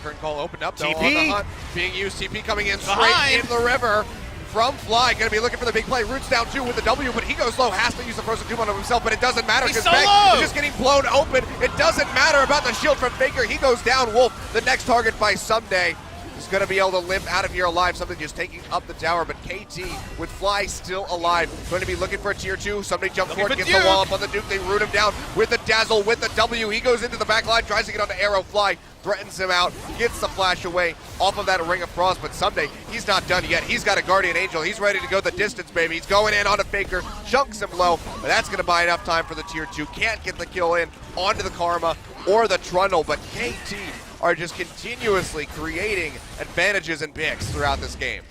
Curtain call opened up though TP. on the hunt. Being used, TP coming in straight Behind. in the river from Fly. Going to be looking for the big play. Roots down 2 with the W, but he goes low. Has to use the Frozen Tomb on himself, but it doesn't matter He's because so Meg low. is just getting blown open. It doesn't matter about the shield from Faker. He goes down. Wolf, the next target by Someday, is going to be able to limp out of here alive. Something just taking up the tower, but KT with Fly still alive. Going to be looking for a tier 2. Somebody jumps Looking forward, for gets the Duke. wall up on the Duke. They root him down with the Dazzle, with the W. He goes into the back line, tries to get onto Arrow. Fly threatens him out, gets the flash away off of that Ring of Frost, but Someday, he's not done yet. He's got a Guardian Angel. He's ready to go the distance, baby. He's going in onto Faker, chunks him low, but that's going to buy enough time for the tier 2. Can't get the kill in onto the Karma or the Trundle, but KT are just continuously creating advantages and picks throughout this game.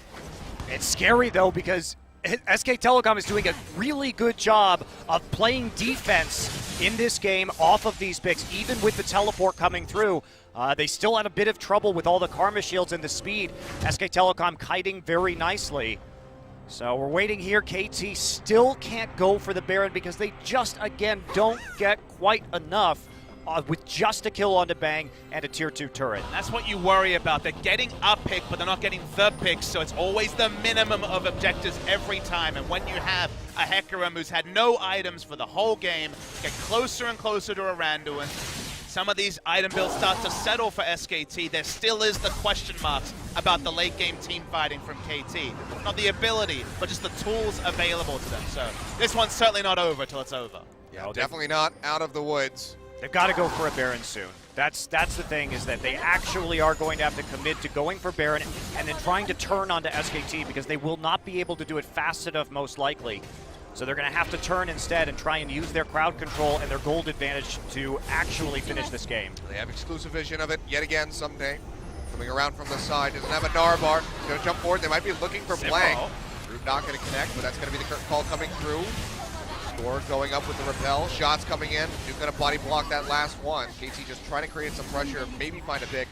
It's scary though because SKTelecom is doing a really good job of playing defense in this game off of these picks, even with the teleport coming through. They still had a bit of trouble with all the Karma shields and the speed. SKTelecom kiting very nicely. So we're waiting here. KT still can't go for the Baron because they just, again, don't get quite enough with just a kill onto Bang and a tier 2 turret. That's what you worry about. They're getting a pick, but they're not getting the pick, so it's always the minimum of objectives every time. And when you have a Hecarim who's had no items for the whole game, get closer and closer to a Randuin, some of these item builds start to settle for SKT. There still is the question marks about the late game team fighting from KT. Not the ability, but just the tools available to them. So this one's certainly not over till it's over. Yeah, definitely not out of the woods. They've got to go for a Baron soon. That's the thing, is that they actually are going to have to commit to going for Baron and then trying to turn onto SKT because they will not be able to do it fast enough, most likely. So they're going to have to turn instead and try and use their crowd control and their gold advantage to actually finish this game. They have exclusive vision of it yet again Someday. Coming around from the side, doesn't have a Narbar. He's going to jump forward. They might be looking for Blank. Root not going to connect, but that's going to be the curtain call coming through. Score going up with the repel. Shots coming in. Duke going to body block that last one. KT just trying to create some pressure, maybe find a pick.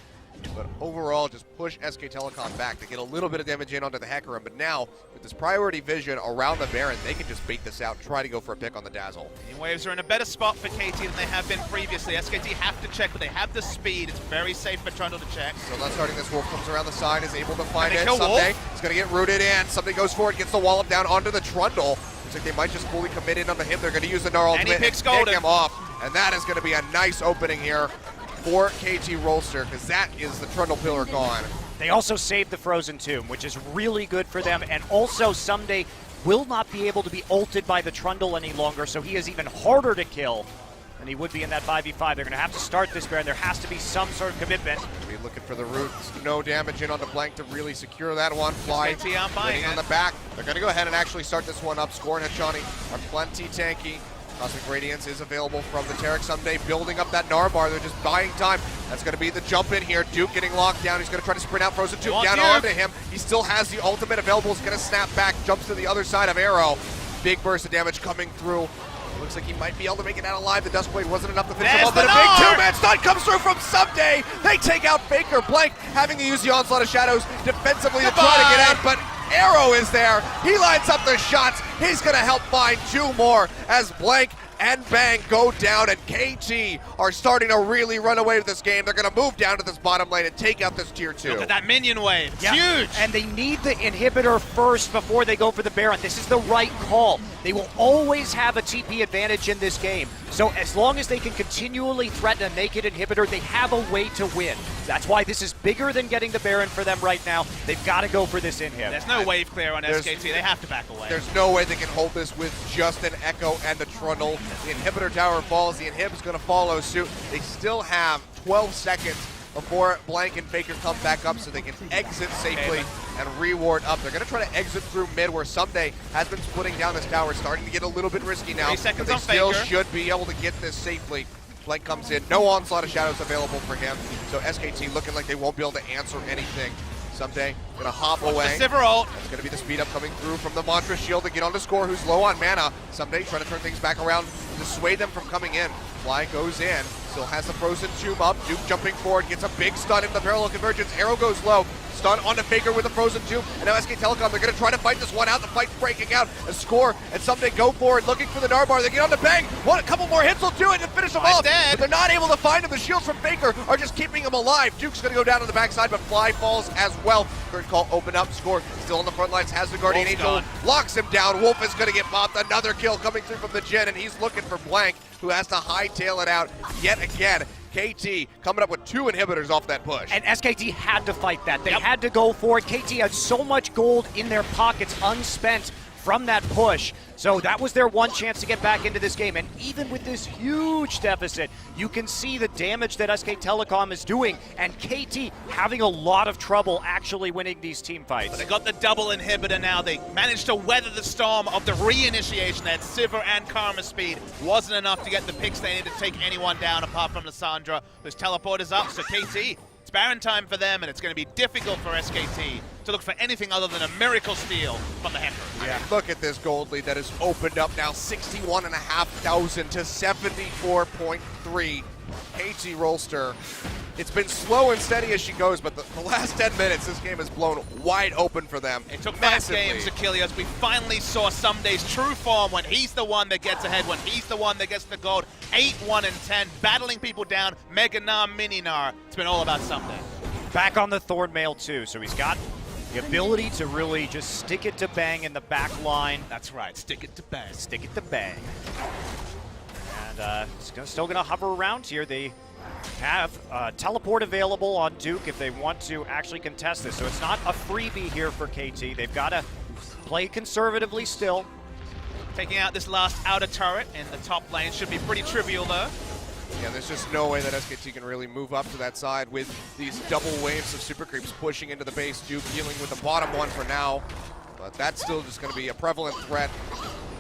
But overall, just push SKTelecom back to get a little bit of damage in onto the Hecarim. But now, with this priority vision around the Baron, they can just bait this out and try to go for a pick on the Dazzle. Waves are in a better spot for KT than they have been previously. SKT have to check, but they have the speed. It's very safe for Trundle to check. So let's starting this. Wolf comes around the side, is able to find Can it. they kill Someday Wolf? he's going to get rooted in. Somebody goes forward, gets the wallop down onto the Trundle. Looks like they might just fully commit in onto him. They're going to use the Gnar ultimate he picks pick Golden. him off. And that is going to be a nice opening here for KT Rolster, because that is the Trundle pillar gone. They also saved the Frozen Tomb, which is really good for them, and also Someday will not be able to be ulted by the Trundle any longer, so he is even harder to kill than he would be in that 5v5. They're going to have to start this Baron. There has to be some sort of commitment. Be looking for the roots. No damage in on the Blank to really secure that one. Fly SKT on buying on it. the back. They're going to go ahead and actually start this one up. Score and Hachani are plenty tanky. Cosmic Radiance is available from the Taric Someday, building up that Narbar. They're just buying time. That's going to be the jump in here. Duke getting locked down. He's going to try to sprint out. Frozen Tomb down onto him. He still has the ultimate available. He's going to snap back, jumps to the other side of Arrow. Big burst of damage coming through. Looks like he might be able to make it out alive. The Duskblade wasn't enough to finish him There's up, but a the big Gnar! two-man stun comes through from Someday. They take out Faker. Blank having to use the Onslaught of Shadows defensively to try to get out, but Arrow is there. He lines up the shots. He's going to help find 2 more as Blank and Bang go down, and KT are starting to really run away with this game. They're going to move down to this bottom lane and take out this tier 2. Look at that minion wave. It's Yeah, huge. and they need the inhibitor first before they go for the Baron. This is the right call. They will always have a TP advantage in this game. So as long as they can continually threaten a naked inhibitor, they have a way to win. That's why this is bigger than getting the Baron for them right now. They've got to go for this inhib. There's no wave clear on SKT. They have to back away. There's no way they can hold this with just an Echo and a Trundle. The inhibitor tower falls. The inhib is going to follow suit. They still have 12 seconds before Blank and Faker come back up so they can exit safely and reward up. They're going to try to exit through mid where Someday has been splitting down this tower, starting to get a little bit risky now. 3 seconds but they on still Faker. should be able to get this safely. Blank comes in, no Onslaught of Shadows available for him, so SKT looking like they won't be able to answer anything. Someday gonna hop away. The Sivir ult. It's gonna be the speed up coming through from the Mantra Shield to get on to Score, who's low on mana. Someday trying to turn things back around, dissuade them from coming in. Fly goes in, still has the Frozen Tomb up. Duke jumping forward, gets a big stun into the Parallel Convergence. Arrow goes low, stun onto Faker with the Frozen Tomb, and now SKTelecom, they're gonna try to fight this one out. The fight's breaking out. A Score and Someday go forward, looking for the Narbar. They get on to Bang. A couple more hits will do it and finish him off. Dead. But they're not able to find him. The shields from Faker are just keeping him alive. Duke's gonna go down on the backside, but Fly falls as well. Current call open up. Score still on the front lines, has the Guardian Wolf's Angel, gone. locks him down. Wolf is gonna get popped. Another kill coming through from the Jhin, and he's looking for Blank, who has to hightail it out yet again. KT coming up with 2 inhibitors off that push. And SKT had to fight that. They had to go for it. KT had so much gold in their pockets unspent from that push. So that was their one chance to get back into this game. And even with this huge deficit, you can see the damage that SKTelecom is doing. And KT having a lot of trouble actually winning these team fights. They got the double inhibitor now. They managed to weather the storm of the reinitiation. They had Sivir and Karma speed. Wasn't enough to get the picks they needed to take anyone down apart from Lissandra, whose teleport is up. So KT, it's Baron time for them, and it's going to be difficult for SKT to look for anything other than a miracle steal from the Hecker. Yeah. Look at this gold lead that has opened up now, 61,500 to 74.3. KT Rolster. It's been slow and steady as she goes, but the last 10 minutes, this game has blown wide open for them. It took 5 Massively. games, Achilles. We finally saw Someday's true form when he's the one that gets ahead, when he's the one that gets the gold. 8-1-10, battling people down, Mega Nar, Mini Nar. It's been all about Someday. Back on the Thornmail too, so he's got the ability to really just stick it to Bang in the back line. That's right, stick it to Bang. Stick it to Bang. And still going to hover around here. They have teleport available on Duke if they want to actually contest this. So it's not a freebie here for KT. They've got to play conservatively still. Taking out this last outer turret in the top lane should be pretty trivial though. Yeah, there's just no way that SKT can really move up to that side with these double waves of super creeps pushing into the base. Duke dealing with the bottom one for now, but that's still just going to be a prevalent threat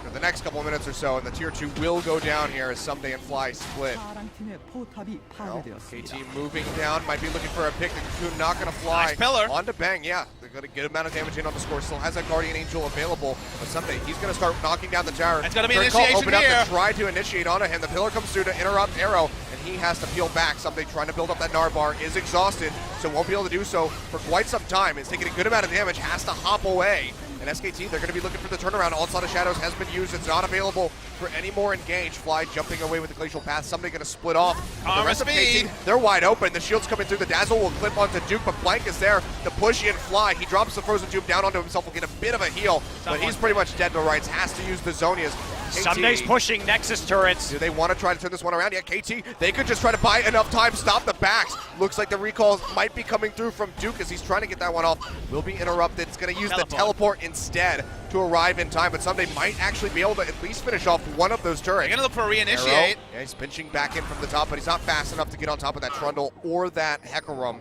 for the next couple of minutes or so, and the tier 2 will go down here as Someday and Fly split. Well, KT moving down, might be looking for a pick. The Cocoon not going to fly. Nice pillar. On to Bang, yeah. They're going to get amount of damage in on the Score. Still has that Guardian Angel available, but Someday, he's going to start knocking down the tower. It's gonna be Third call initiation open up here. to try to initiate onto him. The pillar comes through to interrupt Arrow, and he has to peel back. Someday trying to build up that Narbar, is exhausted, so won't be able to do so for quite some time. Is taking a good amount of damage, has to hop away. And SKT, they're going to be looking for the turnaround. Onslaught of Shadows has been used. It's not available for any more engage. Fly jumping away with the Glacial Path. Somebody going to split off. The rest of KT, they're wide open. The shield's coming through. The Dazzle will clip onto Duke, but Blank is there to push in Fly. He drops the Frozen Tube down onto himself. Will get a bit of a heal, but he's pretty much dead to rights. Has to use the Zonias. Sunday's pushing Nexus turrets. Do they want to try to turn this one around? Yeah, KT, they could just try to buy enough time, stop the backs. Looks like the recalls might be coming through from Duke as he's trying to get that one off. Will be interrupted. It's going to use the teleport instead to arrive in time, but Someday might actually be able to at least finish off one of those turrets. They're gonna look for a reinitiate. Arrow. Yeah, he's pinching back in from the top, but he's not fast enough to get on top of that Trundle or that Hecarim.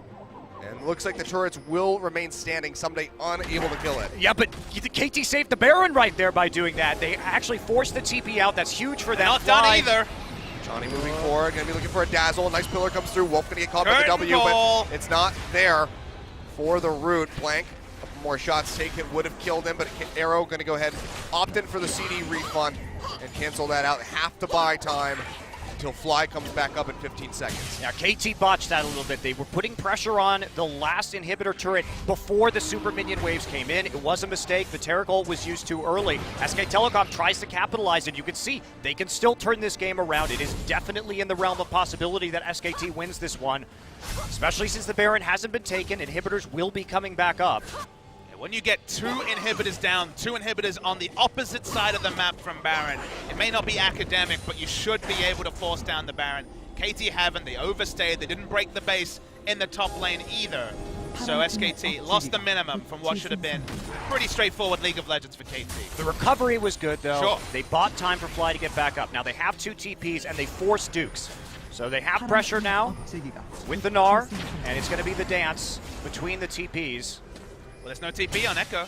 And looks like the turrets will remain standing. Someday unable to kill it. Yeah, but KT saved the Baron right there by doing that. They actually forced the TP out. That's huge for them. Not done either. Johnny moving forward, gonna be looking for a Dazzle. Nice pillar comes through. Wolf gonna get caught by the Curtain W, call. but it's not there for the root. Blank. A couple more shots taken would have killed him, but Arrow gonna go ahead, opt in for the CD refund and cancel that out. Have to buy time until Fly comes back up in 15 seconds. Yeah, KT botched that a little bit. They were putting pressure on the last inhibitor turret before the super minion waves came in. It was a mistake. The Terror Gold was used too early. SKTelecom tries to capitalize, and you can see they can still turn this game around. It is definitely in the realm of possibility that SKT wins this one, especially since the Baron hasn't been taken. Inhibitors will be coming back up. When you get 2 inhibitors down, 2 inhibitors on the opposite side of the map from Baron, it may not be academic, but you should be able to force down the Baron. KT haven't, they overstayed, they didn't break the base in the top lane either. So SKT lost the minimum from what should have been pretty straightforward League of Legends for KT. The recovery was good, though. Sure. They bought time for Fly to get back up. Now they have 2 TPs, and they forced Dukes. So they have pressure now with the Gnar, and it's going to be the dance between the TPs. Well, there's no TP on Echo.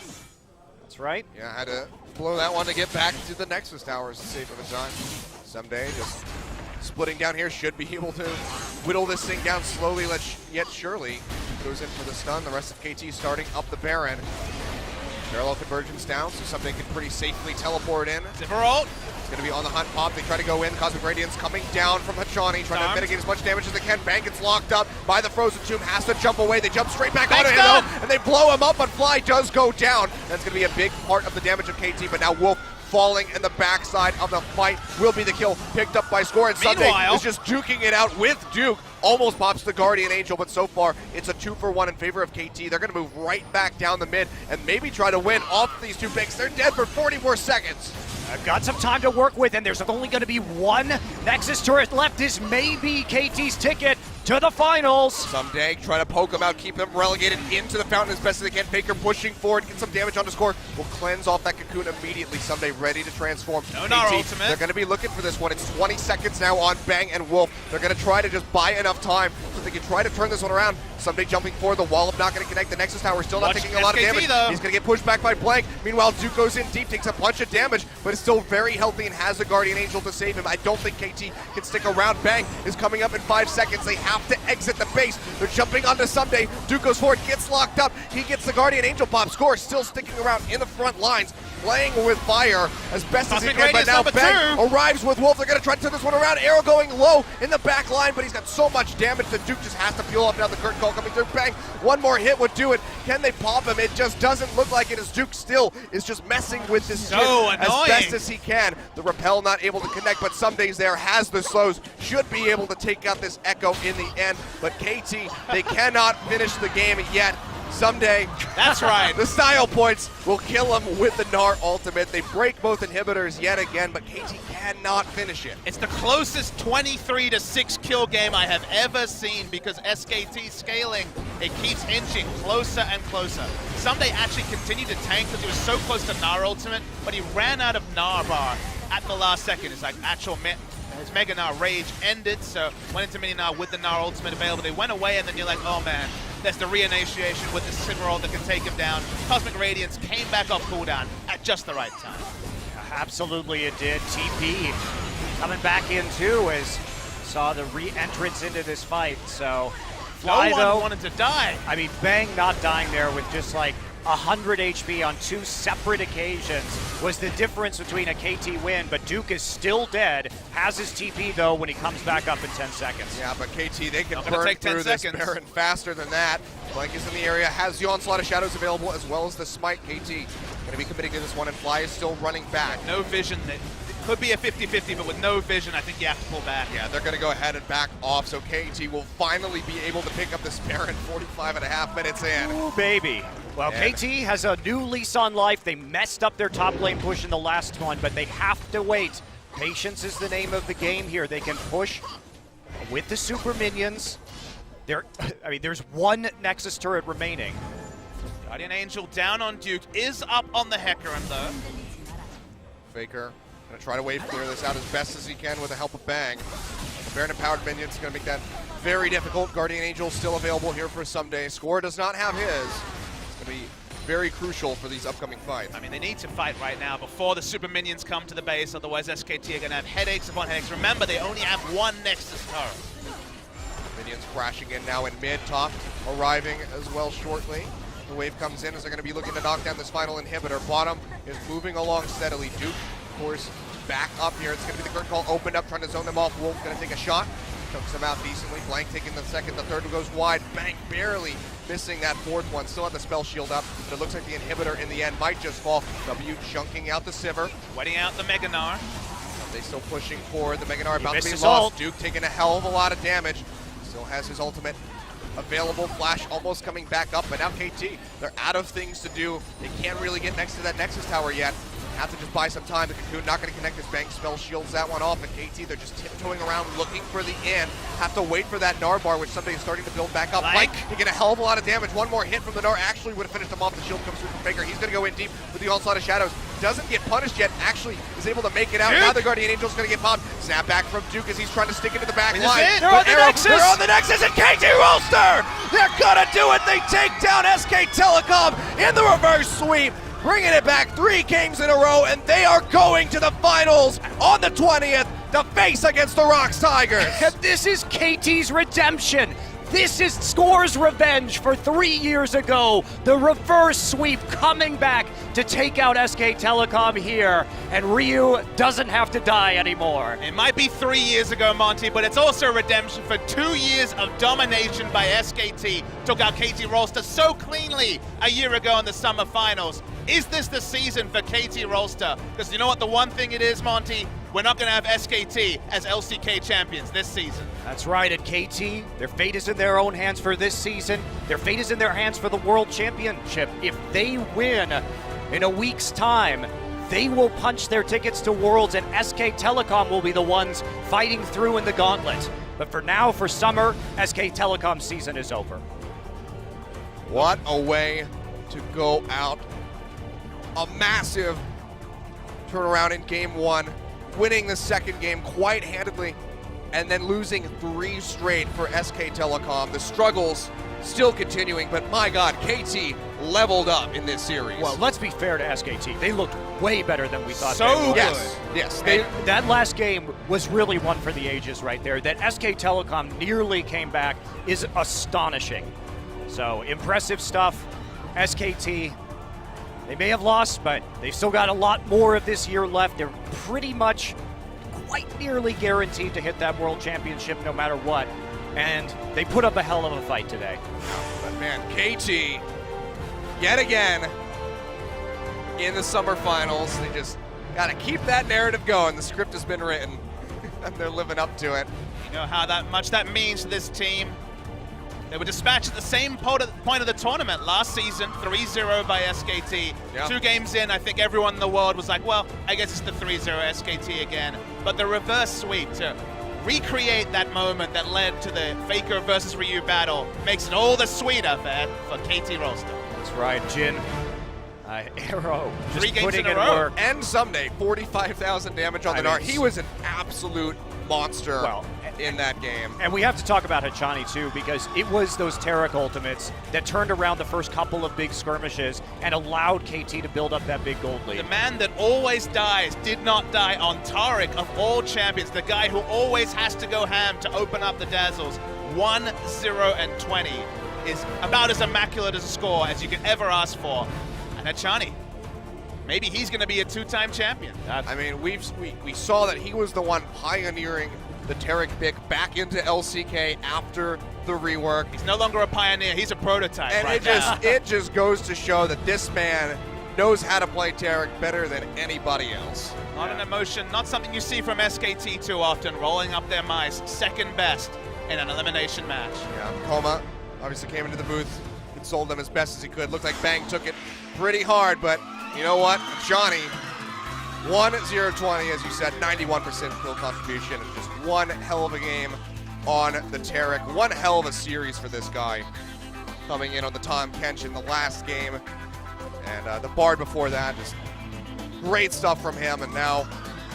That's right. Yeah, had to blow that one to get back to the Nexus towers to save him a time. Someday, just splitting down here, should be able to whittle this thing down slowly, yet surely. Goes in for the stun. The rest of KT starting up the Baron. Parallel convergence down, so something can pretty safely teleport in. Zipperalt. It's going to be on the hunt. Pop, they try to go in. Cosmic Radiance coming down from Hachani, trying to mitigate as much damage as they can. Bang gets locked up by the Frozen Tomb, has to jump away. They jump straight back onto him, though, and they blow him up, but Fly does go down. That's going to be a big part of the damage of KT, but now Wolf falling in the backside of the fight will be the kill, picked up by Score, and Sunday is just duking it out with Duke. Almost pops the Guardian Angel, but so far it's a 2-for-1 in favor of KT. They're going to move right back down the mid and maybe try to win off these two picks. They're dead for 40 more seconds. I've got some time to work with, and there's only going to be one Nexus turret left. This may be KT's ticket to the finals. Someday try to poke them out, keep them relegated into the fountain as best as they can. Faker pushing forward, get some damage onto Score. Will cleanse off that cocoon immediately. Someday ready to transform. No Gnar ultimate. They're going to be looking for this one. It's 20 seconds now on Bang and Wolf. They're going to try to just buy enough time so they can try to turn this one around. Someday jumping forward, the wall up not going to connect. The Nexus tower still not taking a lot of damage. Though. He's going to get pushed back by Blank. Meanwhile, Duke goes in deep, takes a bunch of damage, but is still very healthy and has a Guardian Angel to save him. I don't think KT can stick around. Bang is coming up in 5 seconds. They have to exit the base. They're jumping onto Someday. Duke goes forward, gets locked up. He gets the Guardian Angel pop. Score still sticking around in the front lines, playing with fire as best as he can, but now Bang arrives with Wolf. They're going to try to turn this one around. Arrow going low in the back line, but he's got so much damage that Duke just has to peel off. Now the curtain call coming through. Bang, one more hit would do it. Can they pop him? It just doesn't look like it, as Duke still is just messing with this shit as best as he can. The repel not able to connect, but Someday's there, has the slows, should be able to take out this Echo in the end, but KT, they cannot finish the game yet. Someday, that's right. The style points will kill him with the Gnar ultimate. They break both inhibitors yet again, but KT cannot finish it. It's the closest 23-6 kill game I have ever seen, because SKT scaling, it keeps inching closer and closer. Someday actually continued to tank because he was so close to Gnar ultimate, but he ran out of Gnar bar at the last second. It's like his Mega Gnar rage ended, so went into Mini Gnar with the Gnar ultimate available. They went away, and then you're like, oh man, there's the reinitiation with the Zipperalt that can take him down. Cosmic Radiance came back off cooldown at just the right time. Absolutely it did. TP coming back in too, as saw the re-entrance into this fight. So Fly, no one though, wanted to die. I mean, Bang not dying there with just like 100 HP on 2 separate occasions was the difference between a KT win, but Duke is still dead, has his TP though when he comes back up in 10 seconds. Yeah, but KT, they can burn through this Baron faster than that. Blank is in the area, has the Onslaught of Shadows available as well as the Smite. KT going to be committing to this one, and Fly is still running back. No vision. It could be a 50-50, but with no vision, I think you have to pull back. Yeah, they're going to go ahead and back off, so KT will finally be able to pick up this Baron 45.5 minutes in. Ooh, baby. Well, KT has a new lease on life. They messed up their top lane push in the last one, but they have to wait. Patience is the name of the game here. They can push with the super minions. There's one Nexus turret remaining. Guardian Angel down on Duke, is up on the Hecarim though. Faker gonna try to wave clear this out as best as he can with the help of Bang. The Baron empowered minions gonna make that very difficult. Guardian Angel still available here for Someday. Score does not have his. It's gonna be very crucial for these upcoming fights. I mean, they need to fight right now before the super minions come to the base, otherwise SKT are gonna have headaches upon headaches. Remember, they only have one Nexus turret. Minions crashing in now in mid, top arriving as well shortly. The wave comes in as they're going to be looking to knock down this final inhibitor. Bottom is moving along steadily. Duke, of course, back up here. It's going to be the curtain call opened up, trying to zone them off. Wolf going to take a shot. Chokes them out decently. Blank taking the second. The third goes wide. Bang, barely missing that fourth one. Still have the spell shield up, but it looks like the inhibitor in the end might just fall. W chunking out the Sivir. Wetting out the Mega Gnar. They still pushing forward. The Mega Gnar about to be lost. Duke taking a hell of a lot of damage. Still has his ultimate available. Flash almost coming back up, but now KT, they're out of things to do. They can't really get next to that Nexus tower yet. have to just buy some time. The Cocoon not going to connect his bank spell, shields that one off, and KT, they're just tiptoeing around looking for the end. Have to wait for that Gnar bar, which somebody is starting to build back up. Mike, to get a hell of a lot of damage. One more hit from the Gnar actually would have finished him off. The shield comes through from Faker. He's going to go in deep with the Onslaught of Shadows. Doesn't get punished yet, actually is able to make it out. Duke. Now the Guardian Angel's going to get popped. Snap back from Duke as he's trying to stick into the back Is line. it? They're on the Nexus! They're on the Nexus, and KT Rolster! They're gonna do it! They take down SKTelecom in the reverse sweep, bringing it back 3 games in a row, and they are going to the finals on the 20th to face against the Rocks Tigers. And this is KT's redemption. This is Score's revenge for 3 years ago. The reverse sweep coming back to take out SKTelecom here, and Ryu doesn't have to die anymore. It might be 3 years ago, Monty, but it's also redemption for 2 years of domination by SKT. Took out KT Rolster so cleanly a year ago in the summer finals. Is this the season for KT Rolster? Because you know what the one thing it is, Monty? We're not going to have SKT as LCK champions this season. That's right, and KT, their fate is in their own hands for this season. Their fate is in their hands for the World Championship. If they win in a week's time, they will punch their tickets to Worlds, and SKTelecom will be the ones fighting through in the gauntlet. But for now, for summer, SKTelecom's season is over. What a way to go out. A massive turnaround in game 1, winning the second game quite handedly, and then losing 3 straight for SKTelecom. The struggles still continuing, but my God, KT leveled up in this series. Well, let's be fair to SKT. They looked way better than we thought So they would. yes. And that last game was really one for the ages right there. That SKTelecom nearly came back is astonishing. So, impressive stuff. SKT, they may have lost, but they've still got a lot more of this year left. They're pretty much quite nearly guaranteed to hit that World Championship no matter what. And they put up a hell of a fight today. But man, KT, yet again, in the summer finals, they just gotta keep that narrative going. The script has been written, and they're living up to it. You know how much that means to this team. They were dispatched at the same point of the tournament last season, 3-0 by SKT. Yeah. 2 games in, I think everyone in the world was like, well, I guess it's the 3-0 SKT again. But the reverse sweep to recreate that moment that led to the Faker versus Ryu battle makes it all the sweeter for KT Rolster. That's right, Jin. Arrow just 3 games putting in a in row. work. And someday, 45,000 damage on the Gnar. He was an absolute monster in that game. And we have to talk about Hachani too, because it was those Taric ultimates that turned around the first couple of big skirmishes and allowed KT to build up that big gold lead. The man that always dies did not die on Taric of all champions, the guy who always has to go ham to open up the Dazzles. 1-0-20 is about as immaculate as a score as you could ever ask for. And Hachani, maybe he's going to be a 2-time champion. I mean, we saw that he was the one pioneering the Taric pick back into LCK after the rework. He's no longer a pioneer, he's a prototype And right it just goes to show that this man knows how to play Taric better than anybody else. Not an emotion, not something you see from SKT too often, rolling up their mice, second best in an elimination match. Yeah, Coma obviously came into the booth, consoled them as best as he could. Looked like Bang took it pretty hard, but you know what? Johnny, 1-0-20, as you said, 91% kill contribution, and just one hell of a game on the Taric. One hell of a series for this guy, coming in on the Tom Kench in the last game. And the Bard before that, just great stuff from him, and now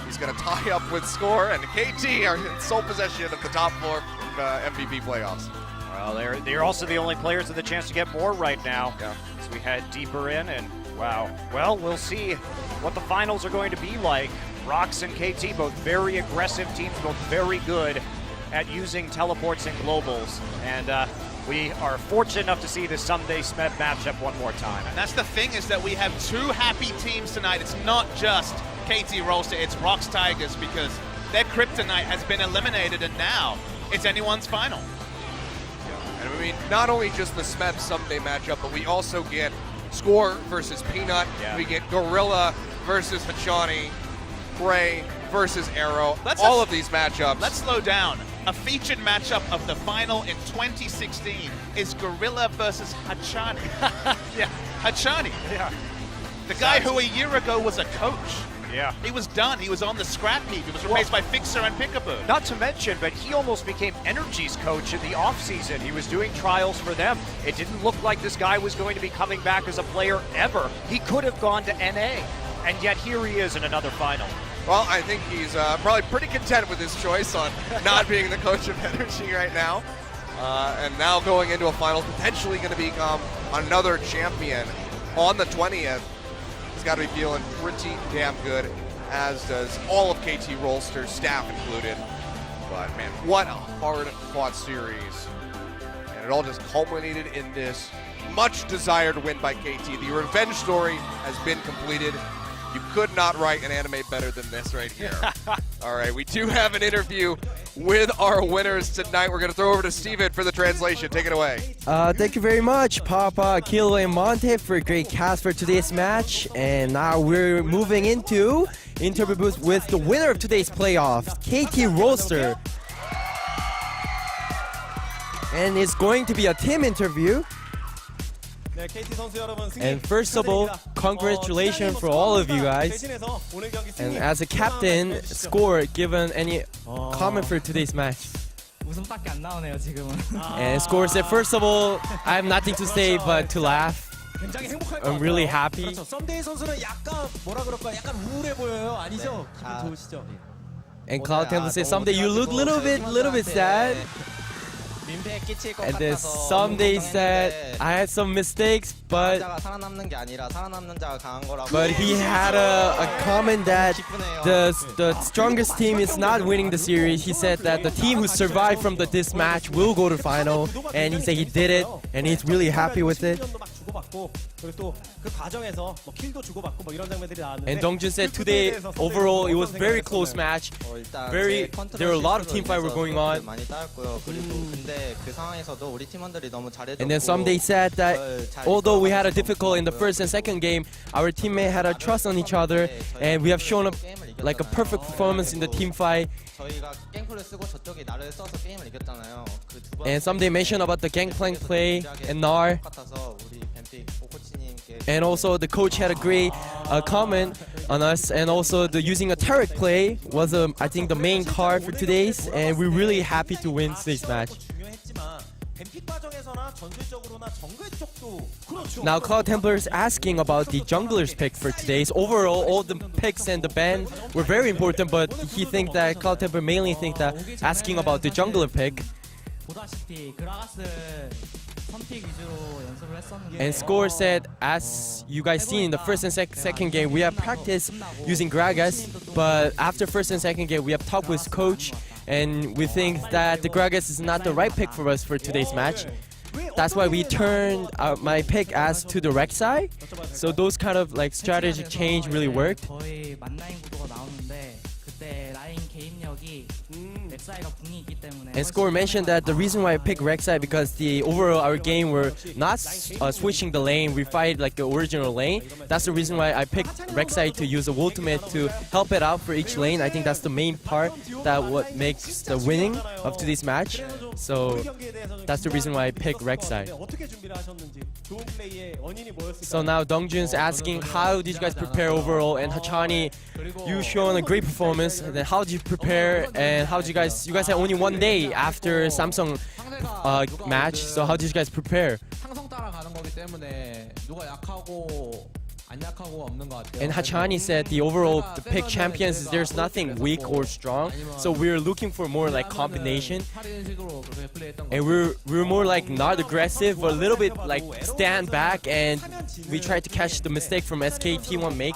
he's going to tie up with Score, and KT are in sole possession of the top 4 MVP playoffs. Well, they're also the only players with a chance to get more right now. Yeah. As we head deeper in, and wow. Well, we'll see what the finals are going to be like. Rocks and KT, both very aggressive teams, both very good at using teleports and globals. And we are fortunate enough to see this Someday Smed matchup one more time. And that's the thing, is that we have 2 happy teams tonight. It's not just KT Rolster, it's Rocks Tigers, because their kryptonite has been eliminated, and now it's anyone's final. And I mean, not only just the Smed Someday matchup, but we also get Score versus Peanut. Yeah. We get Gorilla versus Hachani, Bray versus Arrow. Let's all of these matchups. Let's slow down. A featured matchup of the final in 2016 is Gorilla versus Hachani. Yeah, Hachani. Yeah. The guy who a year ago was a coach. Yeah. He was done. He was on the scrap heap. He was replaced by Fixer and Pickaboo. Not to mention, but he almost became Energy's coach in the offseason. He was doing trials for them. It didn't look like this guy was going to be coming back as a player ever. He could have gone to NA, and yet here he is in another final. Well, I think he's probably pretty content with his choice on not being the coach of Energy right now. And now going into a finals, potentially going to become another champion on the 20th. He's got to be feeling pretty damn good, as does all of KT Rolster, staff included. But man, what a hard-fought series. And it all just culminated in this much-desired win by KT. The revenge story has been completed. You could not write an anime better than this right here. All right, we do have an interview with our winners tonight. We're going to throw over to Steven for the translation. Take it away. Thank you very much, Papa, Kilo, and Monte, for a great cast for today's match. And now we're moving into interview booth with the winner of today's playoffs, KT Rolster. And it's going to be a team interview. And first of all, congratulations for all of you guys. And as a captain, Score, given any comment for today's match? 웃음밖에 안 나오네요 지금은. And Score said, first of all, I have nothing to say but to laugh. 굉장히 행복할 것 I'm really 같아요. happy. 그렇죠. 썸데이 선수는 약간 뭐라 그럴까? 약간 우울해 보여요. 아니죠? 기분 좋으시죠? And Cloud Temple said, someday you look little bit sad. 민폐에 끼칠 것 And then 같아서 someday 너무 said, 걱정했는데 I had some mistakes, but 자가 살아남는 게 아니라 살아남는 자가 강한 거라고. he had a comment that the strongest team is not winning the series. He said that the team who survived from this match will go to final, and he said he did it, and he's really happy with it. And Dongjun said today, overall, it was very close match. There were a lot of team fight were going on. 많이 따였고요. 그리고 근데 그 상황에서도 우리 팀원들이 너무 잘해줬고. And then someday said that although we had a difficult in the first and second game, our teammate had a trust on each other, and we have shown like a perfect performance in the team fight. 저희가 갱플을 쓰고 저쪽이 나를 써서 게임을 이겼잖아요. 그 두 번. And someday mentioned about the gangplank play and Nar. 같아서 우리 뱀픽 코치님께. And also the coach had a great comment on us, and also the using a turret play was I think the main card for today's, and we're really happy to win today's match. Now Cloud Templar is asking about the jungler's pick for today's. Overall, all the picks and the ban were very important, but he think that Cloud Templar mainly think that asking about the jungler pick. 보다시피 그라가스 선픽 위주로 연습을 했었는데. And Score said, as you guys seen in the first and second game, we have practiced using Gragas, but after first and second game, we have talked with coach, and we think that the Gragas is not the right pick for us for today's match. That's why we turned my pick as to the Rek'Sai. So those kind of like strategic change really worked. 거의 만라인 구도가 나오는데 그때 라인 개입력이 렉사이가 궁이 있기 때문에. And Score mentioned that the reason why I picked Rek'Sai because the overall our game were not switching the lane, we fight like the original lane. That's the reason why I picked Rek'Sai to use the ultimate to help it out for each lane. I think that's the main part that what makes the winning of today's match. So that's the reason why I picked Rek'Sai. So now Dongjun's asking how did you guys prepare overall, and Hachani, you shown a great performance. And then how did you prepare, and how did you guys had only one day after Samsung match, so how did you guys prepare? 항상 따라가는 거기 때문에 누가 약하고 안 약하고 없는 것 같아요. And Hachani said the overall the pick champions is there's nothing weak or strong, so we're looking for more like combination, and we're more like not aggressive, but a little bit like stand back, and we tried to catch the mistake from SKT1 make,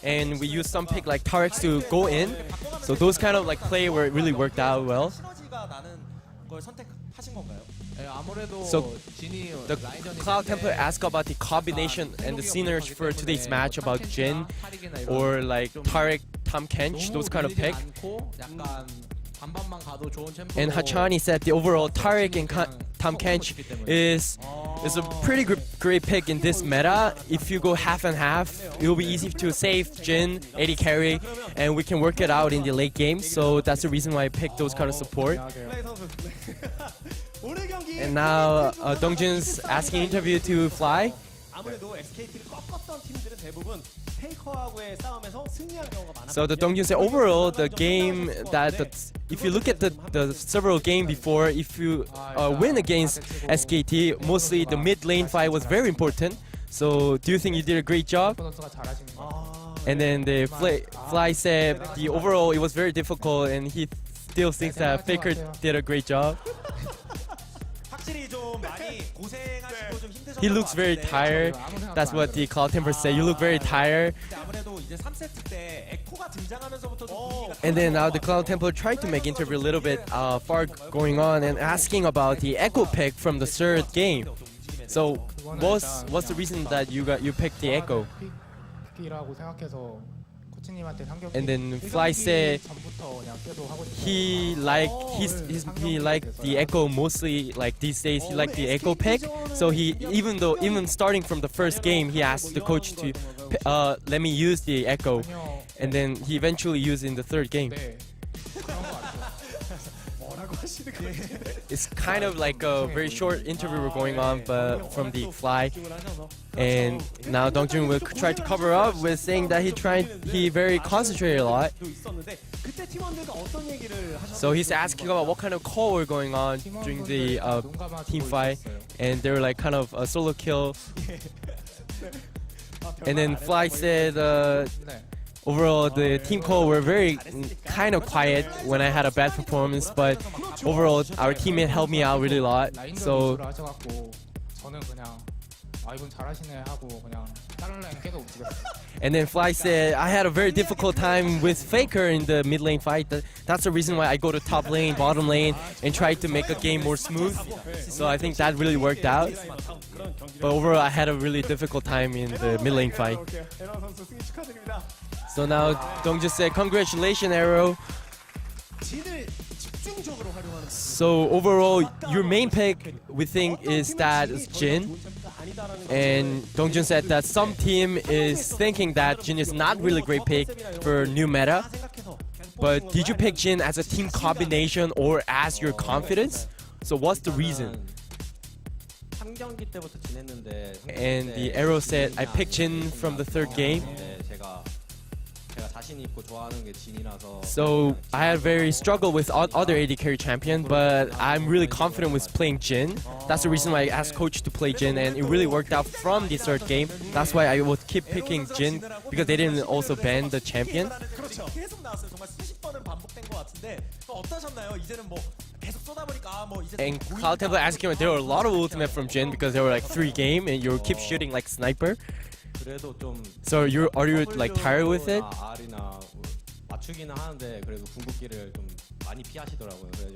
and we used some pick like Tarex to go in, so those kind of like play where it really worked out well. So the Cloud Templar asked about the combination and the synergy for today's match about Jin or like Tarek, Tam Kench, those kind of pick. And Hachani said the overall Tarek and Tam Kench is a pretty great pick in this meta. If you go half and half, it will be easy to save Jin, AD carry, and we can work it out in the late game. So that's the reason why I picked those kind of support. And now Dongjun's asking interview to fly. 아무래도 SKT를 꺾었던 팀들은 So the Dongjun said overall the game that if you look at the several game before, if you win against SKT, mostly the mid lane fight was very important. So do you think you did a great job? And then the Fly said the overall it was very difficult, and he still thinks that Faker did a great job. He looks very tired. That's what the Cloud Temper said. You look very tired. And then now the Cloud Temple tried to make interview a little bit far going on and asking about the Echo pick from the third game. So what's the reason that you picked the Echo? And then Fly said he liked the Echo mostly, like these days he liked the Echo pick. So he even starting from the first game he asked the coach to let me use the Echo, and then he eventually used it in the third game. It's kind of like a very short interview we're going on, but from the Fly. And now Dongjun will try to cover up with saying that he very concentrated a lot. So he's asking about what kind of call were going on during the team fight, and they were like kind of a solo kill. And then Fly said overall the team call were very kind of quiet when I had a bad performance, but overall our teammate helped me out really a lot. So and then Fly said I had a very difficult time with Faker in the mid lane fight. That's the reason why I go to top lane, bottom lane, and try to make a game more smooth. So I think that really worked out. But overall I had a really difficult time in the mid lane fight. So now Dongjun said congratulations Arrow. So overall your main pick we think is that Jin. And Dongjun said that some team is thinking that Jin is not really great pick for new meta. But did you pick Jin as a team combination or as your confidence? So what's the reason? And the Arrow said I picked Jin from the third game. So I had very struggle with other AD carry champion, but I'm really confident with playing Jin. That's the reason why I asked coach to play Jin, and it really worked out from the third game. That's why I would keep picking Jin, because they didn't also ban the champion. And Cloud Temple asked him, there were a lot of ultimate from Jin because there were like 3 games and you keep shooting like sniper. So are you like tired with it?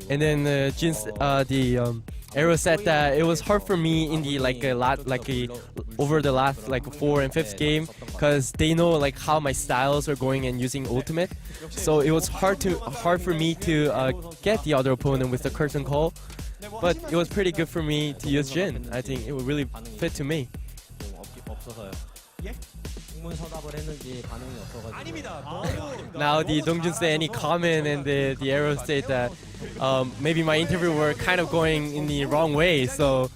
And then Arrow said that it was hard for me in the over the last 4th and 5th game, because they know like how my styles are going and using ultimate. So it was hard for me to get the other opponent with the curtain call. But it was pretty good for me to use Jin. I think it would really fit to me. Now the Dongjun say any comment, and the Arrow said that maybe my interview were kind of going in the wrong way, so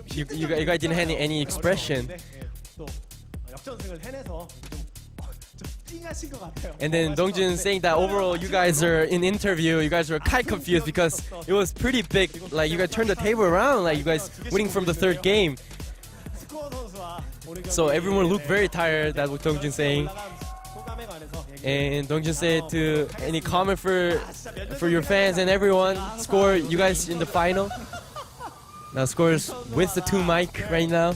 you guys didn't have any expression. And then Dongjun saying that overall you guys are in interview, you guys were kind of confused because it was pretty big, like you guys turned the table around, like you guys winning from the third game. So everyone looked very tired, that's what Dongjun saying. And Dongjun said to any comment for your fans and everyone, score you guys in the final. Now scores with the 2 mic right now.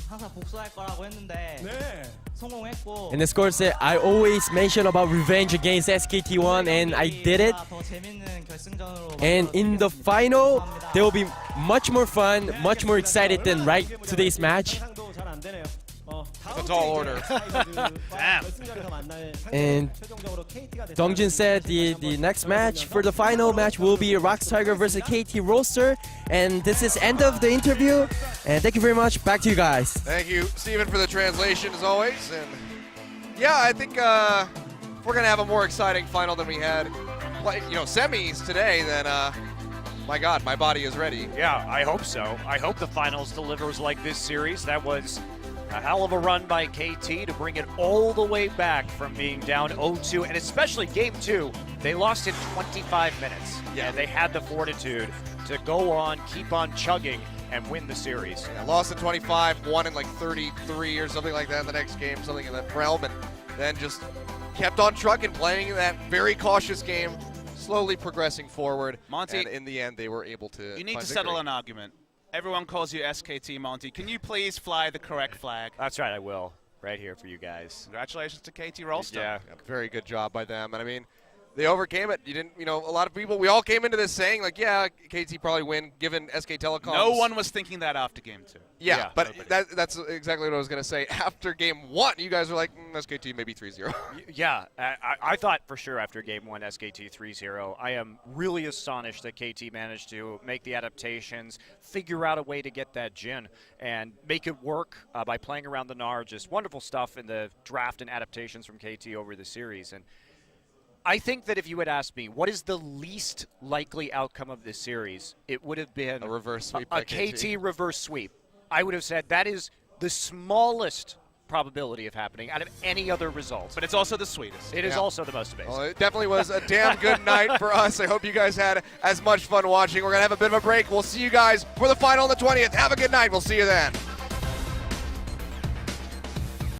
And the score said, I always mention about revenge against SKT1 and I did it. And in the final, there will be much more fun, much more excited than today's match. That's a tall order. Damn. And Dongjun said the next match for the final match will be Rolster versus KT Rolster. And this is end of the interview. And thank you very much. Back to you guys. Thank you, Steven, for the translation as always. And yeah, I think if we're gonna have a more exciting final than we had, semis today, then my God, my body is ready. Yeah, I hope so. I hope the finals delivers like this series. That was A hell of a run by KT to bring it all the way back from being down 0-2, and especially Game 2, they lost in 25 minutes. Yeah. And they had the fortitude to go on, keep on chugging, and win the series. Yeah, lost in 25, won in like 33 or something like that in the next game, something in that realm, and then just kept on trucking, playing that very cautious game, slowly progressing forward. Monty, and in the end, they were able to. You need find to settle victory. an argument. Everyone calls you SKT, Monty. Can you please fly the correct flag? That's right, I will. Right here for you guys. Congratulations to KT Rolster. Yeah. Yeah, very good job by them. And I mean, they overcame it. You didn't, a lot of people, we all came into this saying, like, yeah, KT probably win given SKTelecom. No one was thinking that after game 2. Yeah, Yeah, but nobody. that's exactly what I was going to say. After game 1, you guys were like, SKT maybe 3-0. Yeah, I thought for sure after Game 1, SKT 3-0. I am really astonished that KT managed to make the adaptations, figure out a way to get that Jhin, and make it work by playing around the Gnar. Just wonderful stuff in the draft and adaptations from KT over the series. And I think that if you had asked me, what is the least likely outcome of this series, it would have been A reverse sweep a by KT. KT reverse sweep. I would have said that is the smallest probability of happening out of any other result. But it's also the sweetest. It is Yeah. also the most amazing. Well, it definitely was a damn good night for us. I hope you guys had as much fun watching. We're going to have a bit of a break. We'll see you guys for the final on the 20th. Have a good night. We'll see you then.